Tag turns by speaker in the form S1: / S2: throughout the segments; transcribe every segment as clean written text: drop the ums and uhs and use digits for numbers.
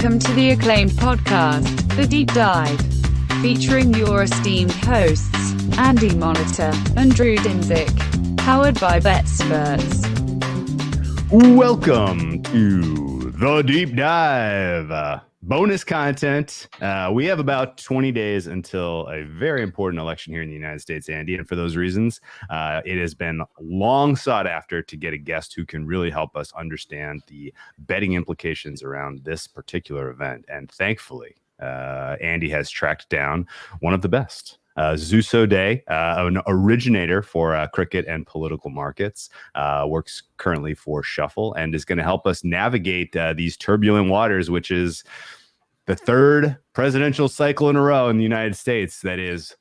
S1: Welcome to the acclaimed podcast, The Deep Dive, featuring your esteemed hosts, Andy Monitor and Drew Dinzik, powered by BetSperts.
S2: Welcome to The Deep Dive. Bonus content. We have about 20 days until a very important election here in the United States, Andy. And for those reasons, it has been long sought after to get a guest who can really help us understand the betting implications around this particular event. And thankfully, Andy has tracked down one of the best. Zeus O'Dea, an originator for cricket and political markets, works currently for Shuffle and is going to help us navigate these turbulent waters, which is the third presidential cycle in a row in the United States that is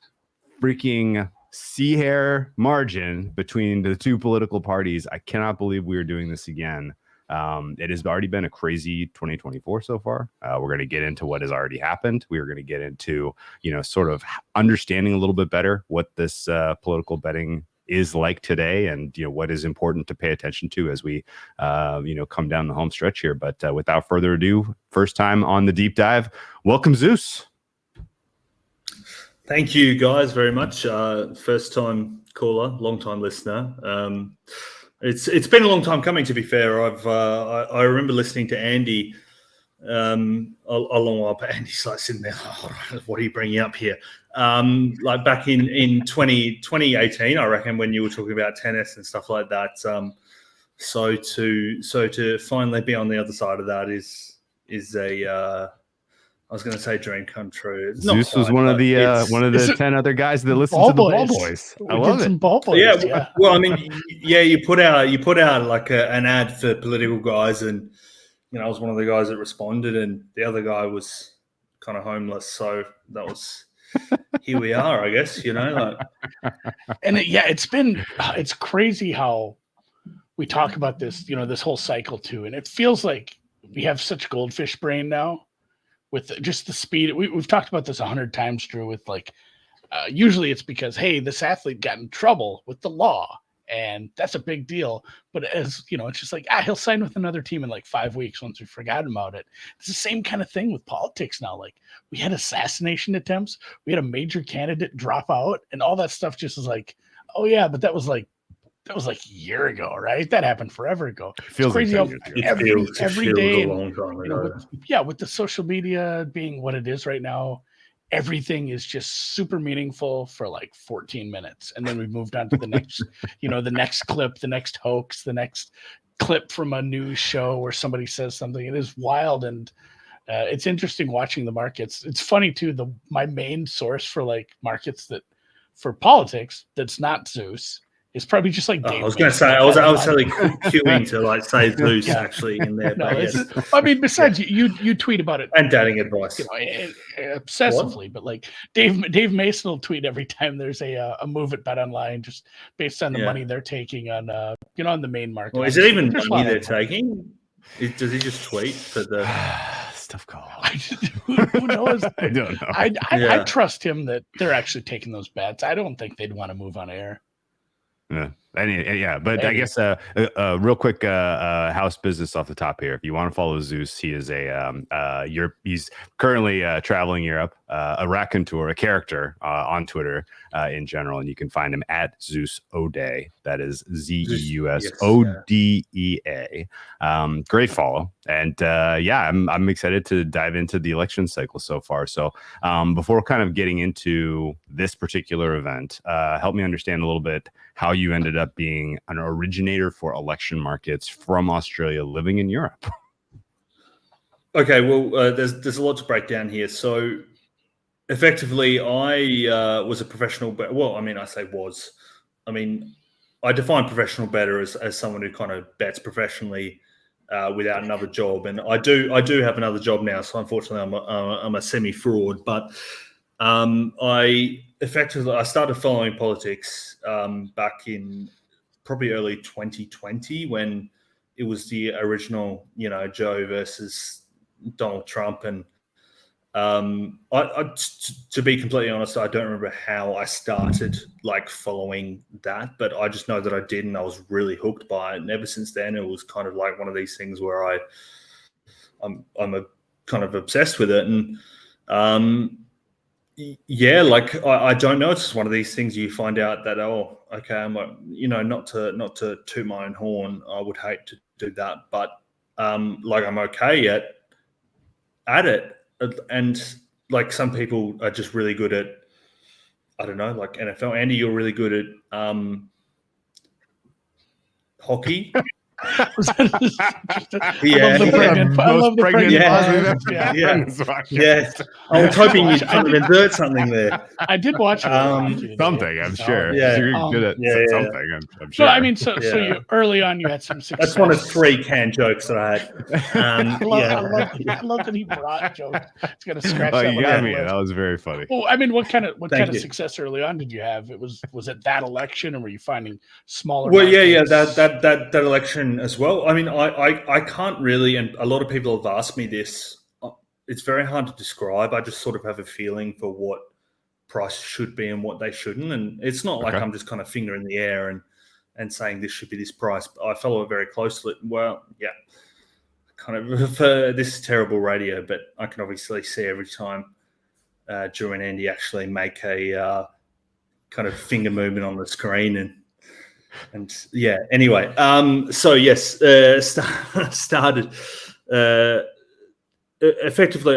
S2: freaking sea hair margin between the two political parties. I cannot believe we are doing this again. It has already been a crazy 2024 so far. We're going to get into what has already happened. We are going to get into, sort of understanding a little bit better what this political betting is like today and, what is important to pay attention to as we, come down the home stretch here. But without further ado, first time on the deep dive, welcome Zeus.
S3: Thank you guys very much. First time caller, long time listener. It's been a long time coming, to be fair. I remember listening to Andy a long while, but Andy's like sitting there, what are you bringing up here? Like back in 2018, I reckon, when you were talking about tennis and stuff like that. So to finally be on the other side of that is a I was going to say dream come true.
S2: Zeus was one of the 10 other guys that listened to the Ball Boys. I love it.
S4: Ball Boys,
S3: yeah. Well, I mean, yeah, you put out like an ad for political guys, and I was one of the guys that responded, and the other guy was kind of homeless. So that was here we are, I guess.
S4: And it's crazy how we talk about this, this whole cycle too, and it feels like we have such goldfish brain now. With just the speed, we've talked about this 100 times, Drew, with usually it's because, hey, this athlete got in trouble with the law, and that's a big deal. But as it's just like, he'll sign with another team in like 5 weeks once we've forgotten about it. It's the same kind of thing with politics now. Like, we had assassination attempts, we had a major candidate drop out, and all that stuff just is like, oh yeah, but that was like a year ago, right? That happened forever ago.
S2: It feels
S4: crazy
S2: like
S4: every day.
S3: A long time ago.
S4: With the social media being what it is right now, everything is just super meaningful for like 14 minutes. And then we've moved on to the next, the next clip, the next hoax, the next clip from a news show where somebody says something. It is wild. And it's interesting watching the markets. It's funny too, my main source for like markets for politics, that's not Zeus, it's probably just like Dave.
S3: I was going to say, I was totally queuing to like say Zeus actually in there.
S4: No, besides you tweet about it
S3: and dating advice,
S4: obsessively. But like Dave Mason will tweet every time there's a move at Bet Online, just based on the money they're taking on on the main market.
S3: Well, is it even money they're taking? Does he just tweet for the
S2: stuff call?
S4: Who knows?
S2: I don't know.
S4: I trust him that they're actually taking those bets. I don't think they'd want to move on air.
S2: Yeah. But I guess real quick house business off the top here. If you want to follow Zeus, he is he's currently traveling Europe, a raconteur, a character on Twitter in general, and you can find him at Zeus O'Dea. That is ZEUS ODEA. Great follow, and I'm excited to dive into the election cycle so far. So before kind of getting into this particular event, help me understand a little bit how you ended up being an originator for election markets from Australia, living in Europe.
S3: Okay, well, there's a lot to break down here. So, effectively, I was a professional. I define professional bettor as someone who kind of bets professionally without another job, and I do have another job now. So, unfortunately, I'm a semi-fraud, but I started following politics back in probably early 2020 when it was the original, Joe versus Donald Trump. And to be completely honest, I don't remember how I started like following that, but I just know that I did, and I was really hooked by it. And ever since then, it was kind of like one of these things where I'm a kind of obsessed with it. And yeah, like I don't know. It's just one of these things you find out that, oh, okay, I'm like, not to toot my own horn. I would hate to do that, but like I'm okay at it. And like some people are just really good at, I don't know, like NFL. Andy, you're really good at hockey.
S4: I love
S3: Yeah.
S4: the pregnant. I love the pregnant.
S3: Yeah. I was hoping you'd kind of insert something there.
S4: I did watch it.
S2: Something, I'm sure.
S3: Yeah.
S2: You're good at something, I'm sure.
S4: No, I mean, so you early on you had some success.
S3: That's one of 3 canned jokes that I had.
S4: I love that he brought jokes. It's gonna scratch.
S2: Oh,
S4: that
S2: you got me. That was very funny.
S4: Well, I mean, what kind of success early on did you have? Was it that election, or were you finding smaller?
S3: Well,
S4: markets?
S3: that election as well. I mean, I can't really, and a lot of people have asked me this. It's very hard to describe. I just sort of have a feeling for what price should be and what they shouldn't, and it's not like I'm just kind of finger in the air and saying this should be this price. But I follow it very closely. Well, yeah, kind of. This is terrible radio, but I can obviously see every time Drew and Andy actually make a kind of finger movement on the screen and yeah. Anyway, so yes, started. Effectively,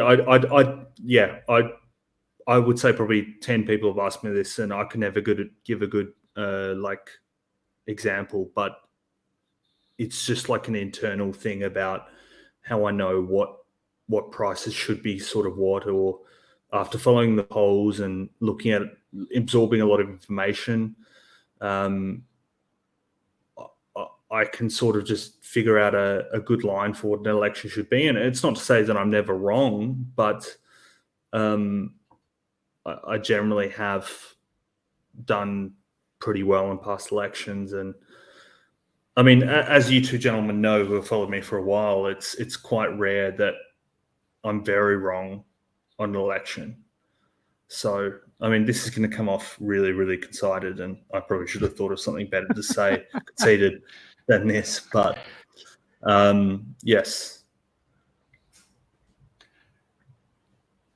S3: I would say probably 10 people have asked me this, and I can never give a good like example, but it's just like an internal thing about how I know what prices should be sort of what, or after following the polls and looking at it, absorbing a lot of information, I can sort of just figure out a good line for what an election should be. And it's not to say that I'm never wrong, but I generally have done pretty well in past elections. And I mean, as you two gentlemen know who have followed me for a while, it's quite rare that I'm very wrong on an election. So, I mean, this is going to come off really, really conceited, and I probably should have thought of something better to say conceited than this, but yes.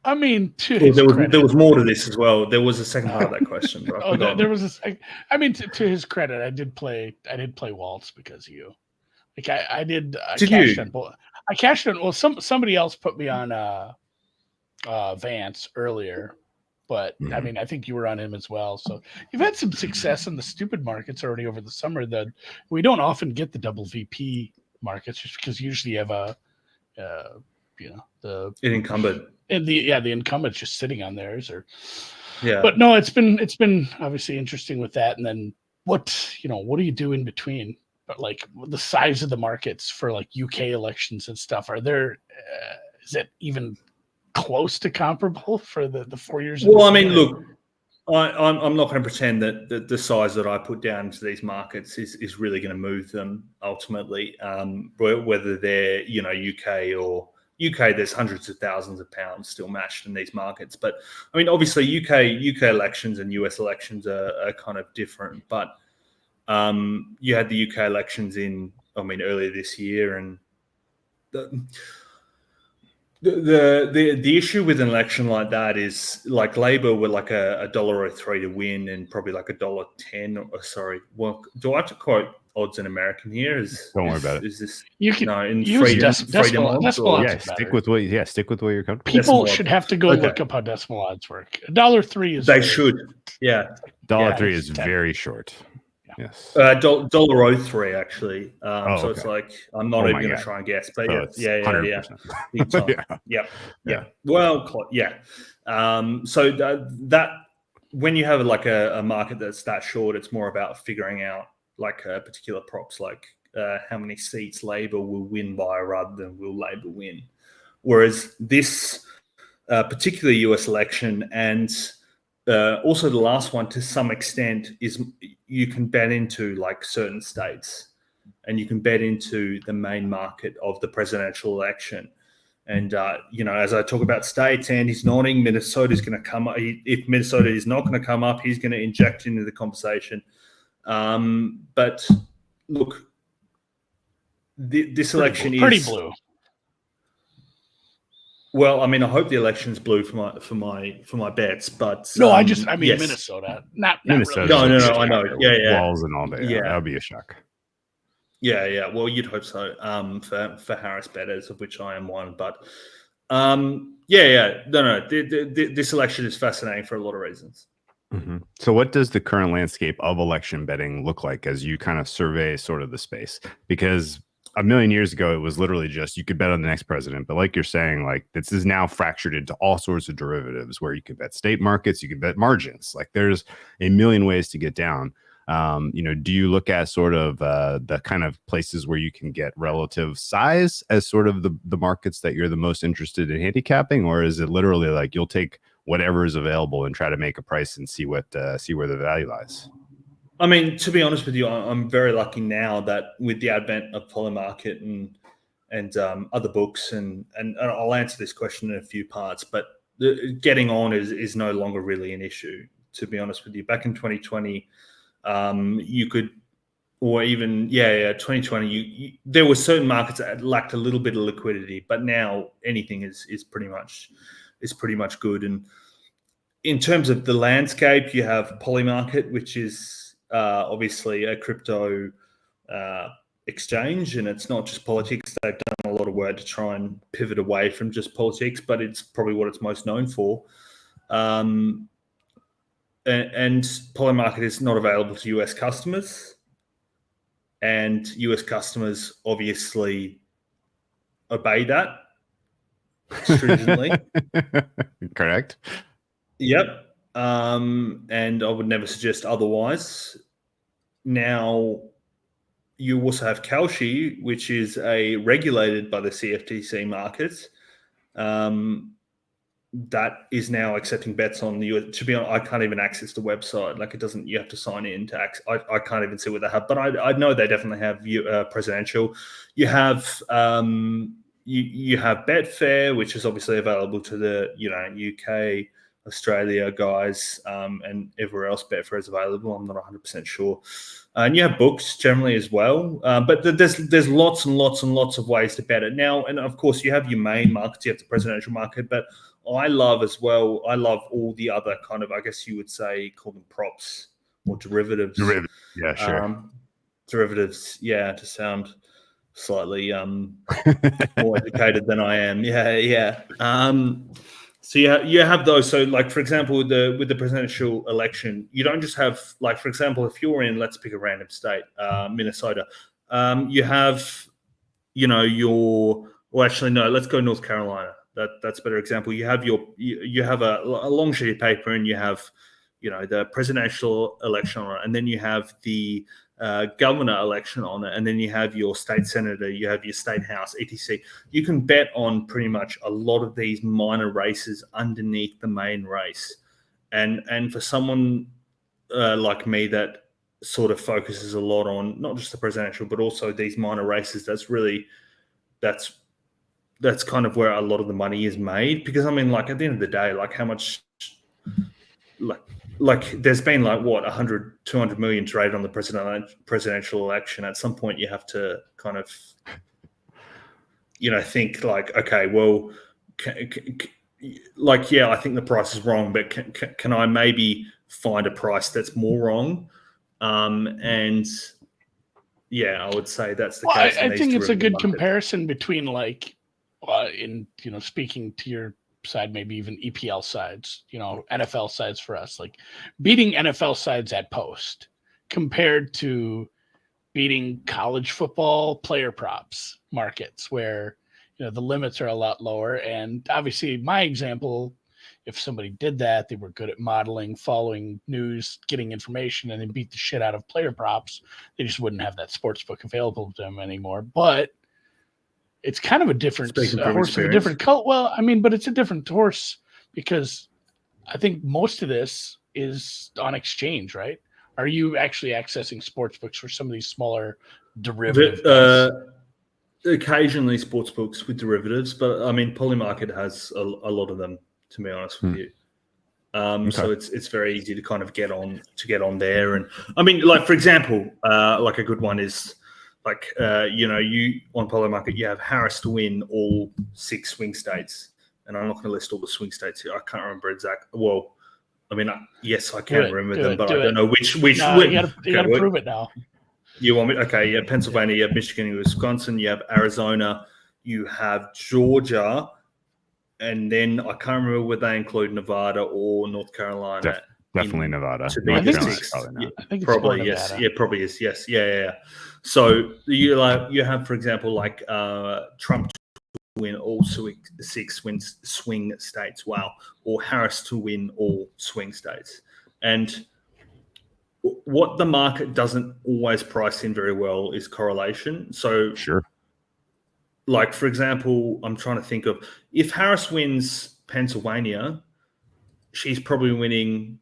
S4: I mean, there
S3: was more to this as well. There was a second part of that question. But
S4: there was I mean, to his credit, I did play Waltz because of you. Like I did. I cashed in. Well, somebody else put me on Vance earlier, but I mean, I think you were on him as well. So you've had some success in the stupid markets already over the summer. That we don't often get the double VP markets, just because usually you have the
S3: incumbent.
S4: And the incumbent's just sitting on theirs, but no, it's been obviously interesting with that. And then what do you do in between? But like the size of the markets for like UK elections and stuff, are there? Is it even close to comparable for the 4 years?
S3: Well, I mean, look, I'm not going to pretend that the size that I put down to these markets is really going to move them ultimately. Whether they're UK or UK, there's hundreds of thousands of pounds still matched in these markets. But I mean, obviously, UK elections and US elections are kind of different. But you had the UK elections earlier this year, and the issue with an election like that is like Labor were like $1.03 to win, and probably like $1.10. Sorry, well, do I have to quote odds in American here?
S2: Don't worry about it.
S3: Is this
S4: you can
S3: in
S4: use
S3: freedom
S4: decimal
S2: odds? Yeah, stick with what you're comfortable.
S4: People should have to go look up how decimal odds work. $1.03 is
S3: they should. Yeah,
S2: $1.03 is very short. Yes.
S3: $1.03 actually. So
S2: okay.
S3: it's like I'm not even going to try and guess, but
S2: so
S3: yeah. Big time. Yeah. Well, yeah. So that when you have like a market that's that short, it's more about figuring out like particular props, like how many seats Labor will win by rather than will Labor win. Whereas this particular US election and also the last one to some extent is you can bet into like certain states, and you can bet into the main market of the presidential election. And, as I talk about states, and he's nodding, Minnesota's going to come up. If Minnesota is not going to come up, he's going to inject into the conversation. But look, this election
S4: pretty blue.
S3: Well, I mean, I hope the election's blue for my bets, but
S4: No, I mean
S3: yes.
S4: Minnesota, not
S2: Minnesota.
S4: really.
S3: No, I know. Yeah.
S2: Walls and all that. Yeah, that would be a shock.
S3: Yeah. Well, you'd hope so. For Harris betters, of which I am one, but yeah. No. This election is fascinating for a lot of reasons.
S2: Mm-hmm. So what does the current landscape of election betting look like as you kind of survey sort of the space? Because a million years ago, it was literally just you could bet on the next president. But like you're saying, like this is now fractured into all sorts of derivatives where you could bet state markets, you can bet margins. Like there's a million ways to get down. Do you look at sort of the kind of places where you can get relative size as sort of the markets that you're the most interested in handicapping? Or is it literally like you'll take whatever is available and try to make a price and see where the value lies?
S3: I mean, to be honest with you, I'm very lucky now that with the advent of Polymarket and other books, and I'll answer this question in a few parts, but getting on is no longer really an issue, to be honest with you. Back in 2020, you could, or even 2020, there were certain markets that lacked a little bit of liquidity, but now anything is pretty much good. And in terms of the landscape, you have Polymarket, which is obviously a crypto exchange, and it's not just politics. They've done a lot of work to try and pivot away from just politics, but it's probably what it's most known for. And Polymarket is not available to US customers, and US customers obviously obey that stringently.
S2: Correct.
S3: Yep. And I would never suggest otherwise. Now, you also have Kalshi, which is regulated by the CFTC market. That is now accepting bets on the US. To be honest, I can't even access the website. Like it doesn't. You have to sign in to access. I can't even see what they have. But I know they definitely have presidential. You have you have Betfair, which is obviously available to the UK, Australia guys, and everywhere else Betfair is available. I'm not 100% sure. And you have books generally as well. But there's lots and lots and lots of ways to bet it now. And of course, you have your main markets. You have the presidential market. But I love all the other kind of, I guess you would say, call them props or derivatives.
S2: Yeah, sure.
S3: Derivatives, to sound slightly more educated than I am. Yeah. So you have those. So, like for example, with the presidential election, you don't just have, like for example, if you're in, let's pick a random state, Minnesota, you have, let's go North Carolina. That's a better example. You have you have a long sheet of paper, and you have, the presidential election on it, and then you have the governor election on it, and then you have your state senator, you have your state house, etc. You can bet on pretty much a lot of these minor races underneath the main race, and for someone like me that sort of focuses a lot on not just the presidential but also these minor races, that's kind of where a lot of the money is made. Because I mean, like at the end of the day, like how much, like there's been like what 100, 200 million traded on the presidential election. At some point, you have to kind of, think like, okay, well, I think the price is wrong, but can I maybe find a price that's more wrong? And I would say that's the case.
S4: I think it's a good comparison between speaking to your side, maybe even EPL sides, NFL sides for us, like beating NFL sides at post compared to beating college football player props markets where, the limits are a lot lower. And obviously my example, if somebody did that, they were good at modeling, following news, getting information, and then beat the shit out of player props, they just wouldn't have that sports book available to them anymore. But it's kind of a different horse of a different color. Well, I mean, but it's a different horse because I think most of this is on exchange, right? Are you actually accessing sports books for some of these smaller derivative?
S3: Occasionally sports books with derivatives, but I mean, Polymarket has a lot of them, to be honest with you. Okay. So it's very easy to kind of get on there. And I mean, like for example, like a good one is, you on Polymarket, you have Harris to win all 6 swing states. and I'm not going to list all the swing states here. I can't remember exact. Well, I mean, yes, I can remember them, but I don't know which.
S4: No, you got to prove it now.
S3: You want me? Okay, you have Pennsylvania, you have Michigan, you have Wisconsin, you have Arizona, you have Georgia, and then I can't remember whether they include Nevada or North Carolina.
S2: Definitely Nevada.
S3: To be
S4: I think
S3: six.
S4: I think it's
S3: Probably
S4: more
S3: yes.
S4: Nevada.
S3: Yeah, probably is. Yes. Yeah. So you have, for example, like Trump to win all six swing states. Wow. Or Harris to win all swing states. And what the market doesn't always price in very well is correlation. So
S2: sure.
S3: Like, for example, I'm trying to think of, if Harris wins Pennsylvania, she's probably winning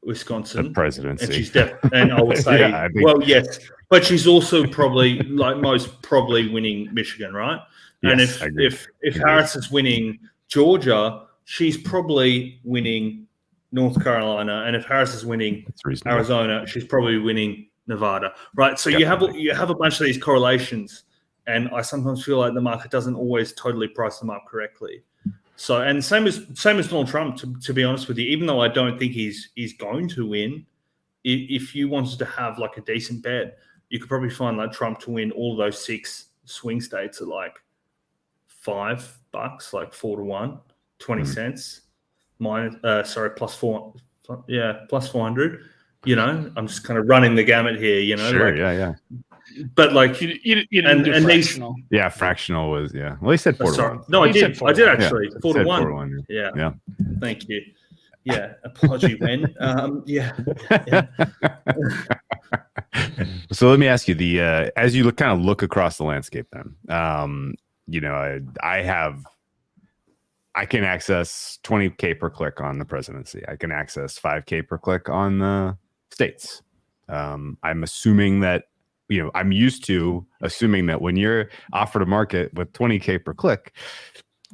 S3: Wisconsin,
S2: the presidency,
S3: and she's and I would say,
S2: yeah,
S3: well, yes, but she's also probably most probably winning Michigan, right?
S2: Yes,
S3: and if Harris is winning Georgia, she's probably winning North Carolina, and if Harris is winning Arizona, she's probably winning Nevada, right? So
S2: Definitely.
S3: you have a bunch of these correlations, and I sometimes feel like the market doesn't always totally price them up correctly. So, and same as Donald Trump, to be honest with you, even though I don't think he's going to win, if you wanted to have like a decent bet, you could probably find like Trump to win all of those 6 swing states at like $5, like 4-1, 20 cents, plus 400. You know, I'm just kind of running the gamut here. You know,
S2: sure,
S3: like,
S2: yeah.
S3: But like,
S4: you didn't do fractional.
S2: Fractional was Well, he said 4-1.
S3: No, I did. I did actually 4-1.
S2: 4-1.
S3: Yeah. Thank you. Yeah. Apology, when. Yeah.
S2: So let me ask you as you kind of look across the landscape, then, you know, I can access 20K per click on the presidency. I can access 5K per click on the states. I'm assuming that, you know, I'm used to assuming that when you're offered a market with 20K per click,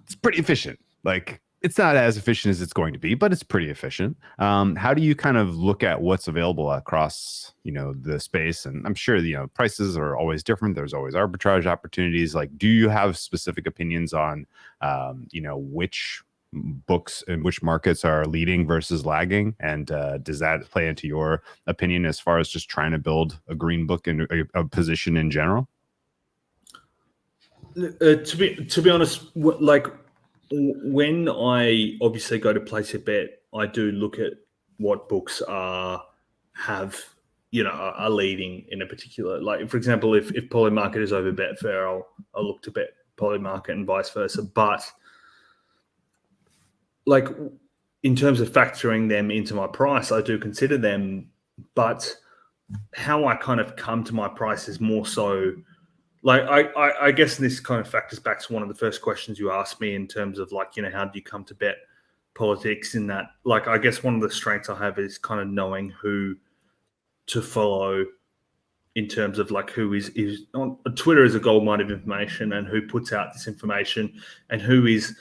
S2: it's pretty efficient. Like, it's not as efficient as it's going to be, but it's pretty efficient. How do you kind of look at what's available across, you know, the space? And I'm sure, you know, prices are always different. There's always arbitrage opportunities. Like, do you have specific opinions on, you know, which books and which markets are leading versus lagging? And does that play into your opinion as far as just trying to build a green book and a position in general?
S3: To be honest, like, when I obviously go to place a bet, I do look at what books are leading in a particular. Like, for example, if Polymarket is over Betfair, I'll look to bet Polymarket and vice versa. But like, in terms of factoring them into my price, I do consider them. But how I kind of come to my price is more so, like, I guess this kind of factors back to one of the first questions you asked me in terms of, like, you know, how do you come to bet politics? In that, like, I guess one of the strengths I have is kind of knowing who to follow in terms of, like, who is on Twitter is a goldmine of information, and who puts out this information, and who is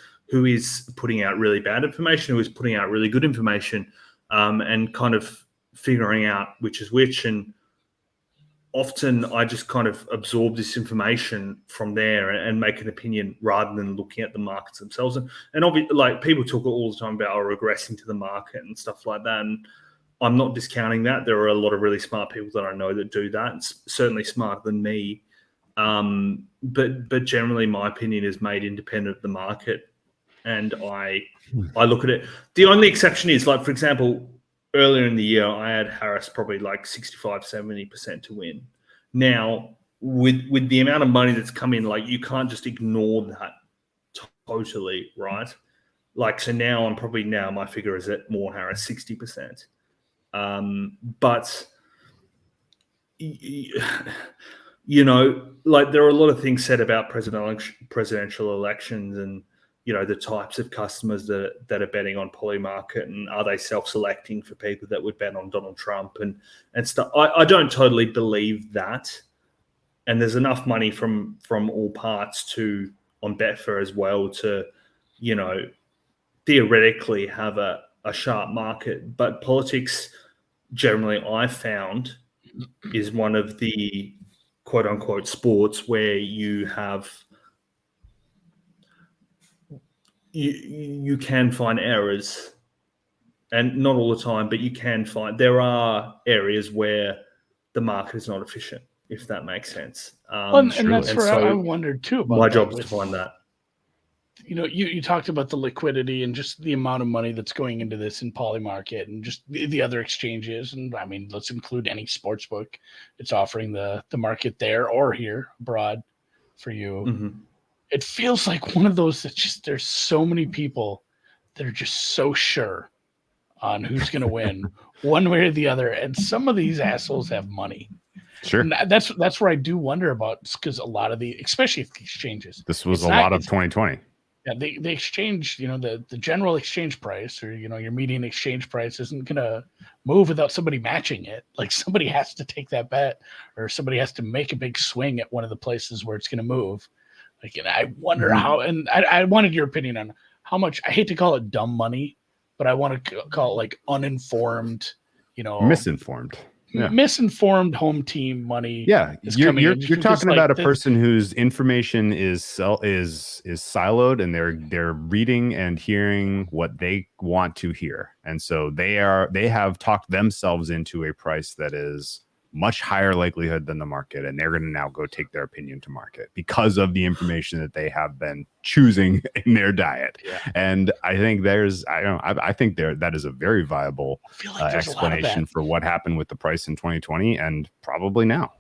S3: putting out really bad information, who is putting out really good information, and kind of figuring out which is which. And often I just kind of absorb this information from there and make an opinion rather than looking at the markets themselves. And obviously, like, people talk all the time about regressing to the market and stuff like that. And I'm not discounting that. There are a lot of really smart people that I know that do that. It's certainly smarter than me. But generally my opinion is made independent of the market. And I look at it. The only exception is, like, for example, earlier in the year, I had Harris probably like 65-70% to win. Now, with the amount of money that's come in, like, you can't just ignore that totally, right? Like, so now my figure is at more Harris, 60%. But you know, like, there are a lot of things said about presidential elections, and, you know, the types of customers that are betting on Polymarket, and are they self-selecting for people that would bet on Donald Trump and stuff. I don't totally believe that. And there's enough money from all parts on Betfair as well to, you know, theoretically have a sharp market. But politics, generally, I found, is one of the quote unquote sports where you have you can find errors, and not all the time, but you can find there are areas where the market is not efficient, if that makes sense.
S4: And that's
S3: and
S4: where
S3: so
S4: I wondered too about
S3: my
S4: that
S3: job is
S4: with,
S3: to find that.
S4: you talked about the liquidity and just the amount of money that's going into this in Poly Market and just the other exchanges. And I mean, let's include any sports book. It's offering the market there or here abroad for you.
S3: Mm-hmm.
S4: It feels like one of those that just there's so many people that are just so sure on who's going to win one way or the other. And some of these assholes have money.
S2: Sure.
S4: And that's where I do wonder about, because a lot of especially the exchanges.
S2: This was a lot of 2020.
S4: Yeah, the exchange, the general exchange price, or your median exchange price isn't gonna move without somebody matching it. Like somebody has to take that bet, or somebody has to make a big swing at one of the places where it's gonna move. Like, and I wonder how. And I wanted your opinion on how much. I hate to call it dumb money, but I want to call it like uninformed,
S2: Misinformed. Yeah.
S4: Misinformed home team money.
S2: Yeah, you're talking about a person whose information is siloed, and they're reading and hearing what they want to hear, and so they have talked themselves into a price that is much higher likelihood than the market, and they're going to now go take their opinion to market because of the information that they have been choosing in their diet. Yeah. And I think I think that is a very viable explanation for what happened with the price in 2020 and probably now.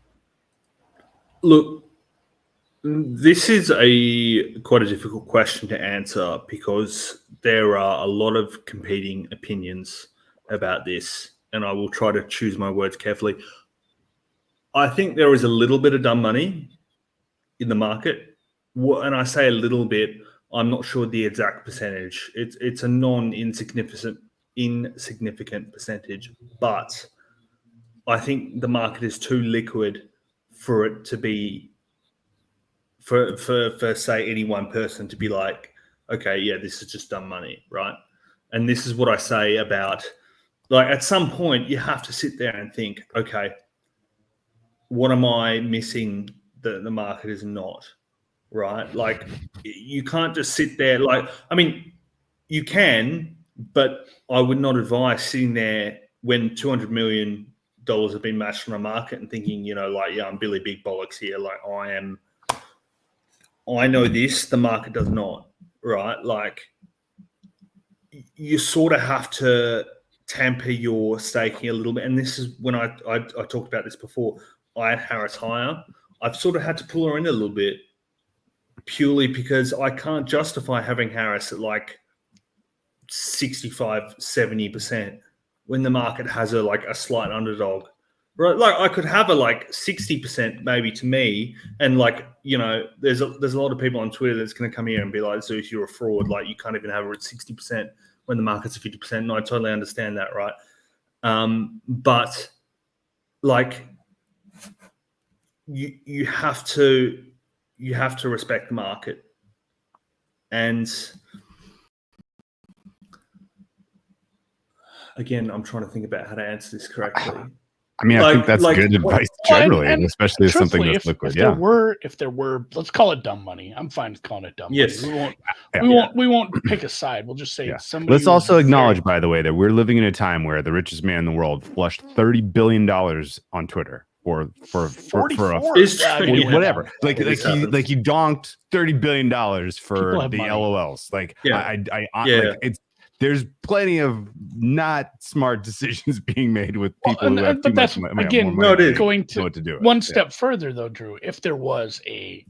S3: Look, this is quite a difficult question to answer because there are a lot of competing opinions about this, and I will try to choose my words carefully. I think there is a little bit of dumb money in the market. And I say a little bit, I'm not sure the exact percentage. It's a insignificant percentage. But I think the market is too liquid for it to be, for say, any one person to be like, okay, yeah, this is just dumb money, right? And this is what I say about, like, at some point you have to sit there and think, okay, what am I missing that the market is not, right? Like, you can't just sit there. Like, I mean, you can, but I would not advise sitting there when $200 million have been matched on a market and thinking, like, yeah, I'm Billy Big Bollocks here. Like, I know this, the market does not, right? Like, you sort of have to tamper your staking a little bit. And this is when I talked about this before. I had Harris higher. I've sort of had to pull her in a little bit purely because I can't justify having Harris at like 65, 70% when the market has her like a slight underdog, right? Like, I could have her like 60% maybe to me. And like, there's a lot of people on Twitter that's going to come here and be like, Zeus, you're a fraud. Like, you can't even have her at 60% when the market's at 50%. And I totally understand that, right? But like, you have to respect the market. And again, I'm trying to think about how to answer this correctly.
S2: I mean, I think that's good advice generally, and especially if something that's liquid.
S4: If there were, let's call it dumb money. I'm fine with calling it dumb money. We won't pick a side. We'll just say somebody.
S2: Let's also acknowledge, by the way, that we're living in a time where the richest man in the world flushed $30 billion on Twitter. For whatever, like he donked $30 billion for the money. LOLs. Like, it's there's plenty of not smart decisions being made with people who have too much money.
S4: Again, going to do one step further though, Drew. If there was a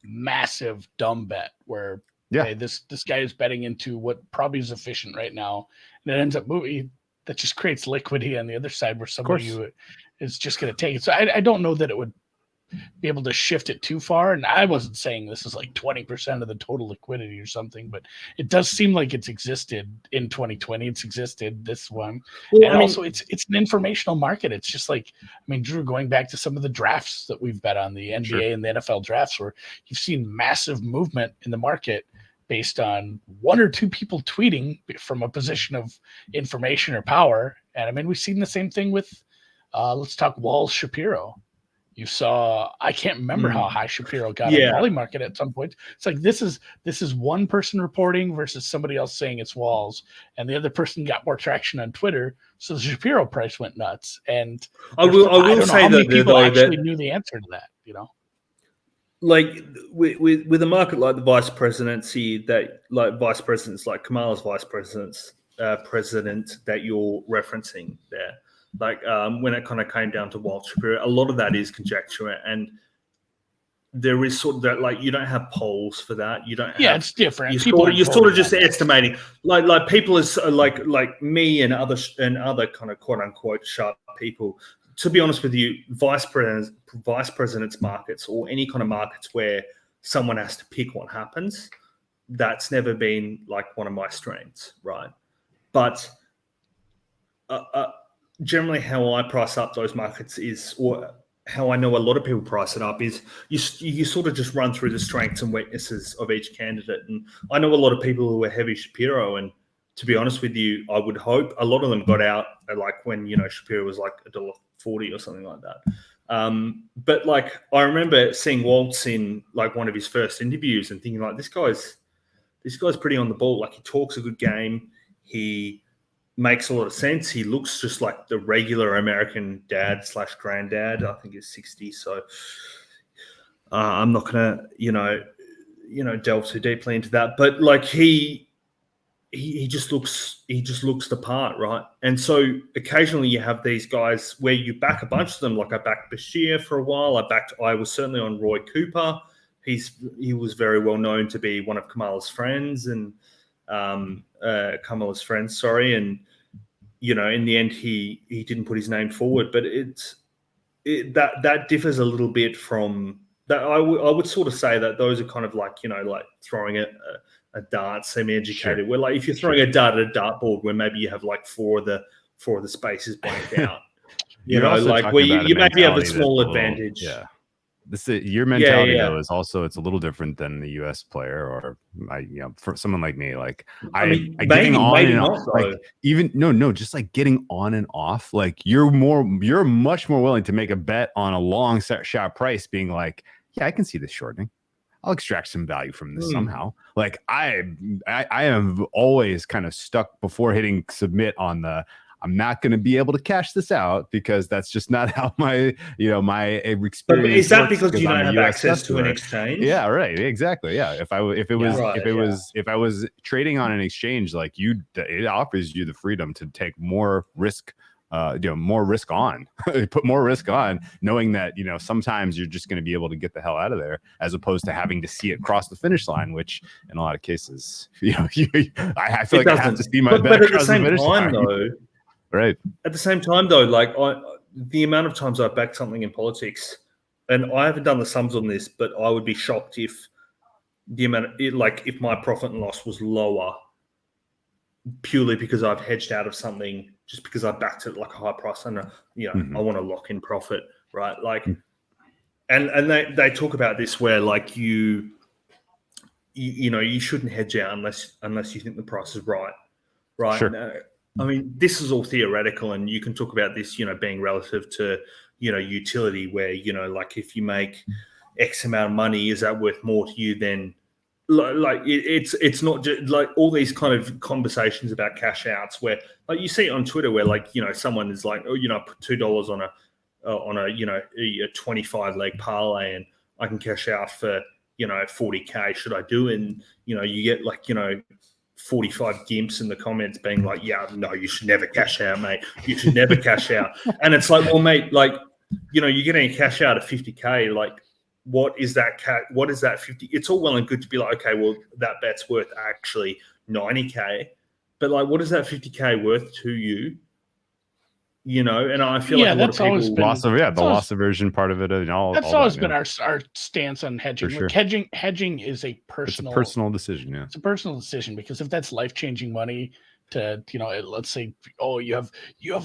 S4: massive dumb bet where hey, this guy is betting into what probably is efficient right now, and it ends up moving, that just creates liquidity on the other side where somebody who is just going to take it. So I don't know that it would be able to shift it too far. And I wasn't saying this is like 20% of the total liquidity or something, but it does seem like it's existed in 2020. It's existed this one. Well, and also it's an informational market. It's just like, Drew, going back to some of the drafts that we've bet on, the NBA and the NFL drafts, where you've seen massive movement in the market based on one or two people tweeting from a position of information or power. And we've seen the same thing with, let's talk Walls Shapiro. You saw, I can't remember how high Shapiro got on Wally Market at some point. It's like this is one person reporting versus somebody else saying it's walls, and the other person got more traction on Twitter, so the Shapiro price went nuts. And
S3: I will
S4: don't know
S3: say
S4: how many
S3: that
S4: people
S3: though,
S4: actually
S3: that
S4: knew the answer to that. You know,
S3: like with a market like the vice presidency, that like vice presidents, like Kamala's vice presidents, president that you're referencing there. Like when it kind of came down to Walt Shapiro, a lot of that is conjecture, and there is sort of that, like, you don't have polls for that. You don't.
S4: Yeah, it's different.
S3: You're sort of just estimating, like people is like me and other kind of quote unquote sharp people. To be honest with you, vice presidents markets, or any kind of markets where someone has to pick what happens, that's never been like one of my strengths, right? But generally how I price up those markets is, or how I know a lot of people price it up, is you sort of just run through the strengths and weaknesses of each candidate. And I know a lot of people who are heavy Shapiro, and to be honest with you, I would hope a lot of them got out like when, Shapiro was like $1.40 or something like that. But like, I remember seeing Waltz in like one of his first interviews and thinking like, this guy's pretty on the ball. Like, he talks a good game. He makes a lot of sense. He looks just like the regular American dad / granddad. I think he's 60. So I'm not gonna, delve too deeply into that. But like he just looks the part, right? And so occasionally you have these guys where you back a bunch of them. Like I backed Bashir for a while. I was certainly on Roy Cooper. He was very well known to be one of Kamala's friends, and and in the end he didn't put his name forward. But that differs a little bit from that. I would sort of say that those are kind of like, like throwing a dart, semi-educated. Sure. Where like if you're throwing a dart at a dartboard, where maybe you have like four of the spaces blanked out, like where you maybe have a small advantage.
S2: Yeah. Your mentality though is also, it's a little different than the U.S. player, or for someone like me, like getting on and off, like just like getting on and off, like you're much more willing to make a bet on a long shot price, being like, yeah, I can see this shortening. I'll extract some value from this somehow. Like I am always kind of stuck before hitting submit on I'm not going to be able to cash this out, because that's just not how my experience.
S3: But is that because you don't have access to an exchange?
S2: Yeah, right. Exactly. Yeah. If I was trading on an exchange, like it offers you the freedom to take more risk. More risk on, put more risk on, knowing that, sometimes you're just going to be able to get the hell out of there, as opposed to having to see it cross the finish line, which in a lot of cases, I feel like I have to see my bet across the finish line.
S3: Though.
S2: Right.
S3: At the same time, though, like the amount of times I've backed something in politics, and I haven't done the sums on this, but I would be shocked if if my profit and loss was lower, purely because I've hedged out of something, just because I backed it like a high price, and I want to lock in profit, right? Like, and they talk about this where like you shouldn't hedge out unless you think the price is right.
S2: Sure.
S3: I mean, this is all theoretical, and you can talk about this, being relative to, utility, where, like if you make X amount of money, is that worth more to you than like it's not just like all these kind of conversations about cash outs where like you see it on Twitter where like, someone is like, oh, I put $2 on a 25 leg parlay and I can cash out for, 40K. Should I do it? And, you get like, 45 gimps in the comments being like, yeah, no, you should never cash out, mate. You should never cash out. And it's like, well, mate, like, you're getting a cash out of 50K. Like, what is that 50? It's all well and good to be like, okay, well, that bet's worth actually 90K. But like, what is that 50K worth to you? And I feel like a lot of people
S2: loss aversion part of it, and all.
S4: That's
S2: all
S4: always
S2: that,
S4: been our stance on hedging.
S2: Sure.
S4: Like hedging is a personal
S2: decision. Yeah,
S4: it's a personal decision, because if that's life-changing money to let's say, oh, you have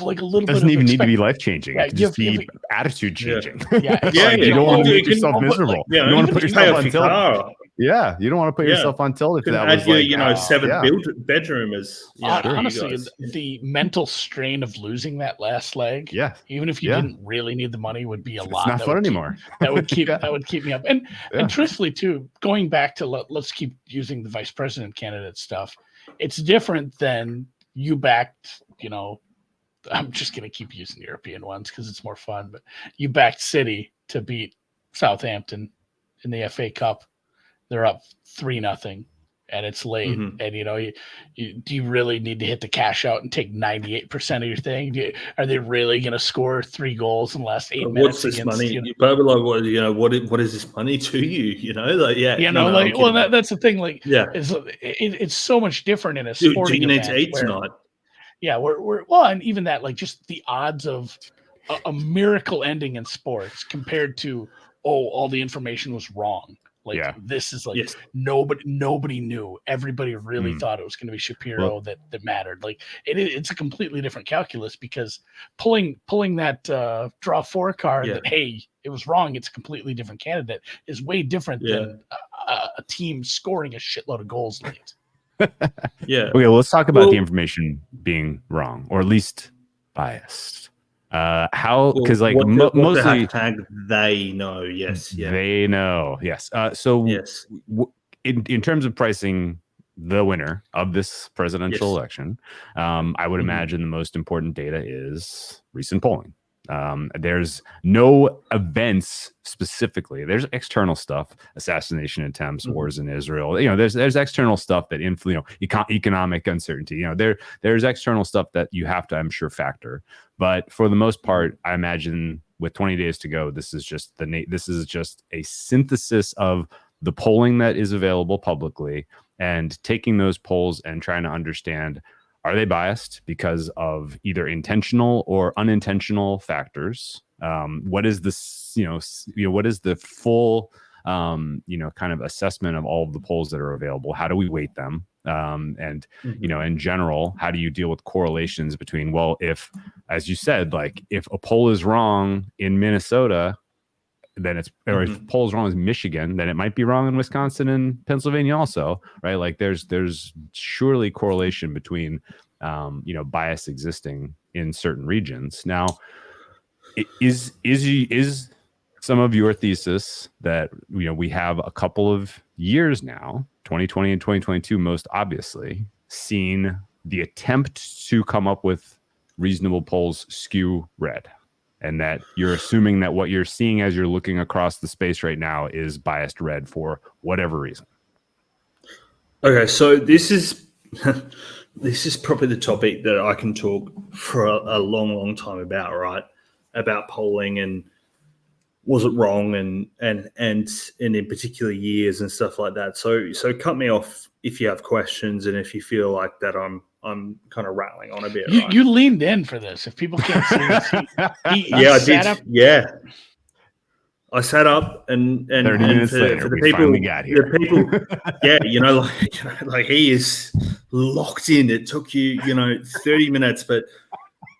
S4: like a little bit.
S2: Doesn't even need to be life-changing. Yeah, it can just be attitude changing.
S4: Yeah,
S2: You don't want to make yourself miserable.
S3: You
S2: don't want to put yourself on tilt. Yeah, you don't want to put
S3: Yeah.
S2: yourself on tilt if
S3: Couldn't
S2: that
S3: add
S2: was
S3: your,
S2: like,
S3: seventh
S2: yeah.
S3: bedroom as you know, you
S4: Honestly,
S3: guys.
S4: the mental strain of losing that last leg,
S2: Yeah.
S4: even if you
S2: Yeah.
S4: didn't really need the money, would be a
S2: It's
S4: lot.
S2: not fun anymore.
S4: That would keep
S2: Yeah.
S4: that would keep me up. And
S2: Yeah.
S4: and truthfully, too, going back to let's keep using the vice president candidate stuff. It's different than you backed. I'm just gonna keep using European ones because it's more fun. But you backed City to beat Southampton in the FA Cup. They're up 3-0. And it's late,
S3: Mhm.
S4: and do you really need to hit the cash out and take 98% of your thing? Are they really going to score 3 goals in the last 8 minutes?
S3: What's this money? But like, what is this money to you?
S4: That's the thing. Like,
S3: yeah,
S4: it's so much different in a
S3: do
S4: sporting
S3: you need
S4: event
S3: to eat tonight?
S4: Yeah, and even that, like, just the odds of a miracle ending in sports compared to all the information was wrong. Like, this is like,
S3: yes.
S4: nobody knew. Everybody really thought it was going to be Shapiro that mattered. Like, it's a completely different calculus because pulling that draw 4 card that, hey, it was wrong, it's a completely different candidate, is way different than a team scoring a shitload of goals late.
S3: Yeah.
S2: Okay, well, let's talk about the information being wrong or at least biased. Because mostly
S3: the hashtag they know, yes,
S2: they know, yes.
S3: yes,
S2: in terms of pricing the winner of this presidential election, I would imagine the most important data is recent polling. There's no events specifically. There's external stuff, assassination attempts, wars in Israel. There's external stuff that influence, economic uncertainty. There's external stuff that you have to, I'm sure, factor. But for the most part, I imagine with 20 days to go, this is just a synthesis of the polling that is available publicly and taking those polls and trying to understand, are they biased because of either intentional or unintentional factors? What is this? What is the full, kind of assessment of all of the polls that are available? How do we weight them? And in general, how do you deal with correlations between? Well, if, as you said, like if a poll is wrong in Minnesota, then if polls wrong in Michigan, then it might be wrong in Wisconsin and Pennsylvania also, right? Like there's surely correlation between bias existing in certain regions. Now, is some of your thesis that we have a couple of years now, 2020 and 2022 most obviously, seen the attempt to come up with reasonable polls skew red? And that you're assuming that what you're seeing as you're looking across the space right now is biased red for whatever reason.
S3: Okay, so this is probably the topic that I can talk for a long, long time about, right? About polling and was it wrong and in particular years and stuff like that. So cut me off if you have questions and if you feel like that I'm kind of rattling on a bit.
S4: You leaned in for this. If people can't see this,
S3: I did. Yeah, I sat up and
S2: 30 minutes later,
S3: for the
S2: we
S3: people,
S2: finally got here.
S3: The people, like he is locked in. It took you, 30 minutes,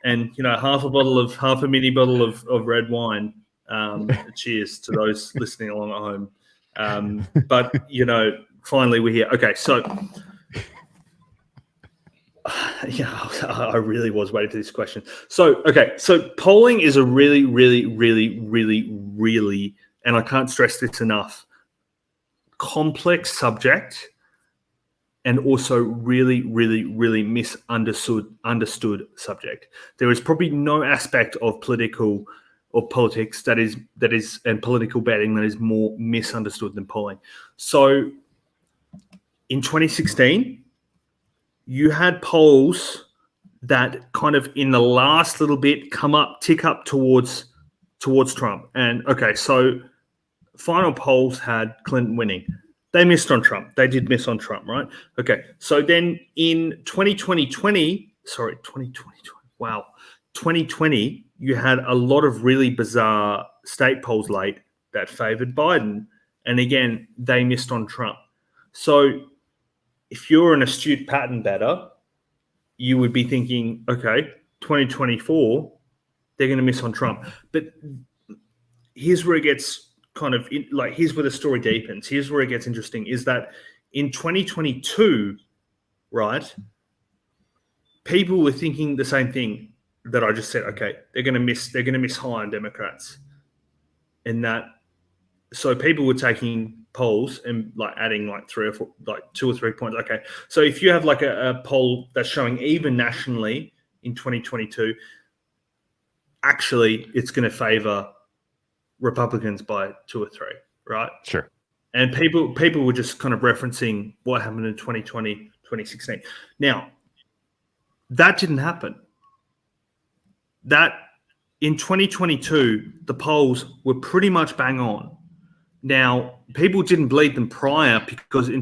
S3: and half a mini bottle of red wine. Cheers to those listening along at home. But finally we're here. Okay, so. I really was waiting for this question. So polling is a really, really, really, really, really, and I can't stress this enough, complex subject, and also really, really, really understood subject. There is probably no aspect of political or politics that is and political betting that is more misunderstood than polling. So in 2016. You had polls that kind of in the last little bit tick up towards Trump. And okay, so final polls had Clinton winning. They missed on Trump. They did miss on Trump, right? Okay, so then in 2020, you had a lot of really bizarre state polls late that favored Biden. And again, they missed on Trump. So if you're an astute pattern better, you would be thinking, okay, 2024, they're going to miss on Trump. But here's where it gets kind of here's where the story deepens. Here's where it gets interesting: is that in 2022, right? People were thinking the same thing that I just said. Okay, they're going to miss high on Democrats, and that. So people were taking polls and adding 3 or 4, 2 or 3 points. Okay, so if you have a poll that's showing even nationally in 2022, actually it's going to favor Republicans by 2 or 3, right?
S2: Sure.
S3: And people were just kind of referencing what happened in 2020, 2016. Now, that didn't happen. That in 2022, the polls were pretty much bang on. Now, people didn't believe them prior because in a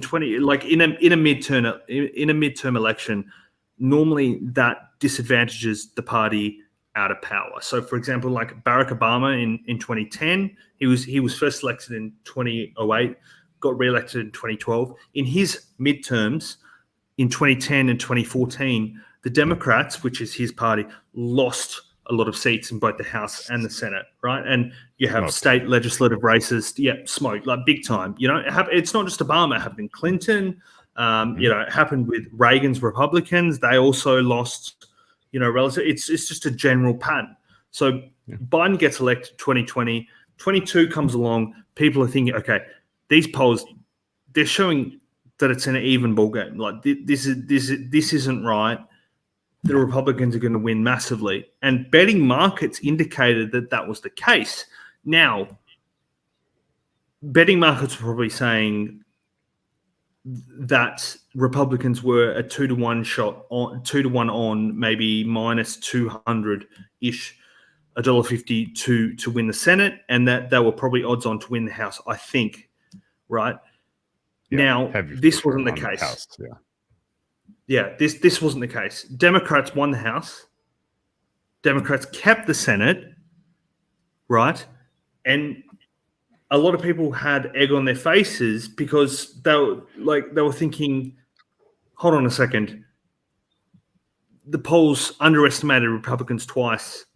S3: midterm election, normally that disadvantages the party out of power. So, for example, Barack Obama in 2010, he was first elected in 2008, got reelected in 2012. In his midterms in 2010 and 2014, the Democrats, which is his party, lost a lot of seats in both the House and the Senate, right? And you have state legislative races, smoked big time. It's not just Obama; it happened in Clinton. It happened with Reagan's Republicans. They also lost, relative. It's just a general pattern. So Biden gets elected 2020, 22 comes along. People are thinking, okay, these polls, they're showing that it's an even ball game. This isn't right. The Republicans are going to win massively. And betting markets indicated that was the case. Now, betting markets were probably saying that Republicans were a 2-to-1 shot on 2-to-1 on maybe minus 200-ish, $1.50 to win the Senate, and that they were probably odds on to win the House, I think, right?
S2: Yeah,
S3: now, this wasn't the case.
S2: House,
S3: This wasn't the case. Democrats won the House. Democrats kept the Senate, right? And a lot of people had egg on their faces because they were thinking, hold on a second. The polls underestimated Republicans twice,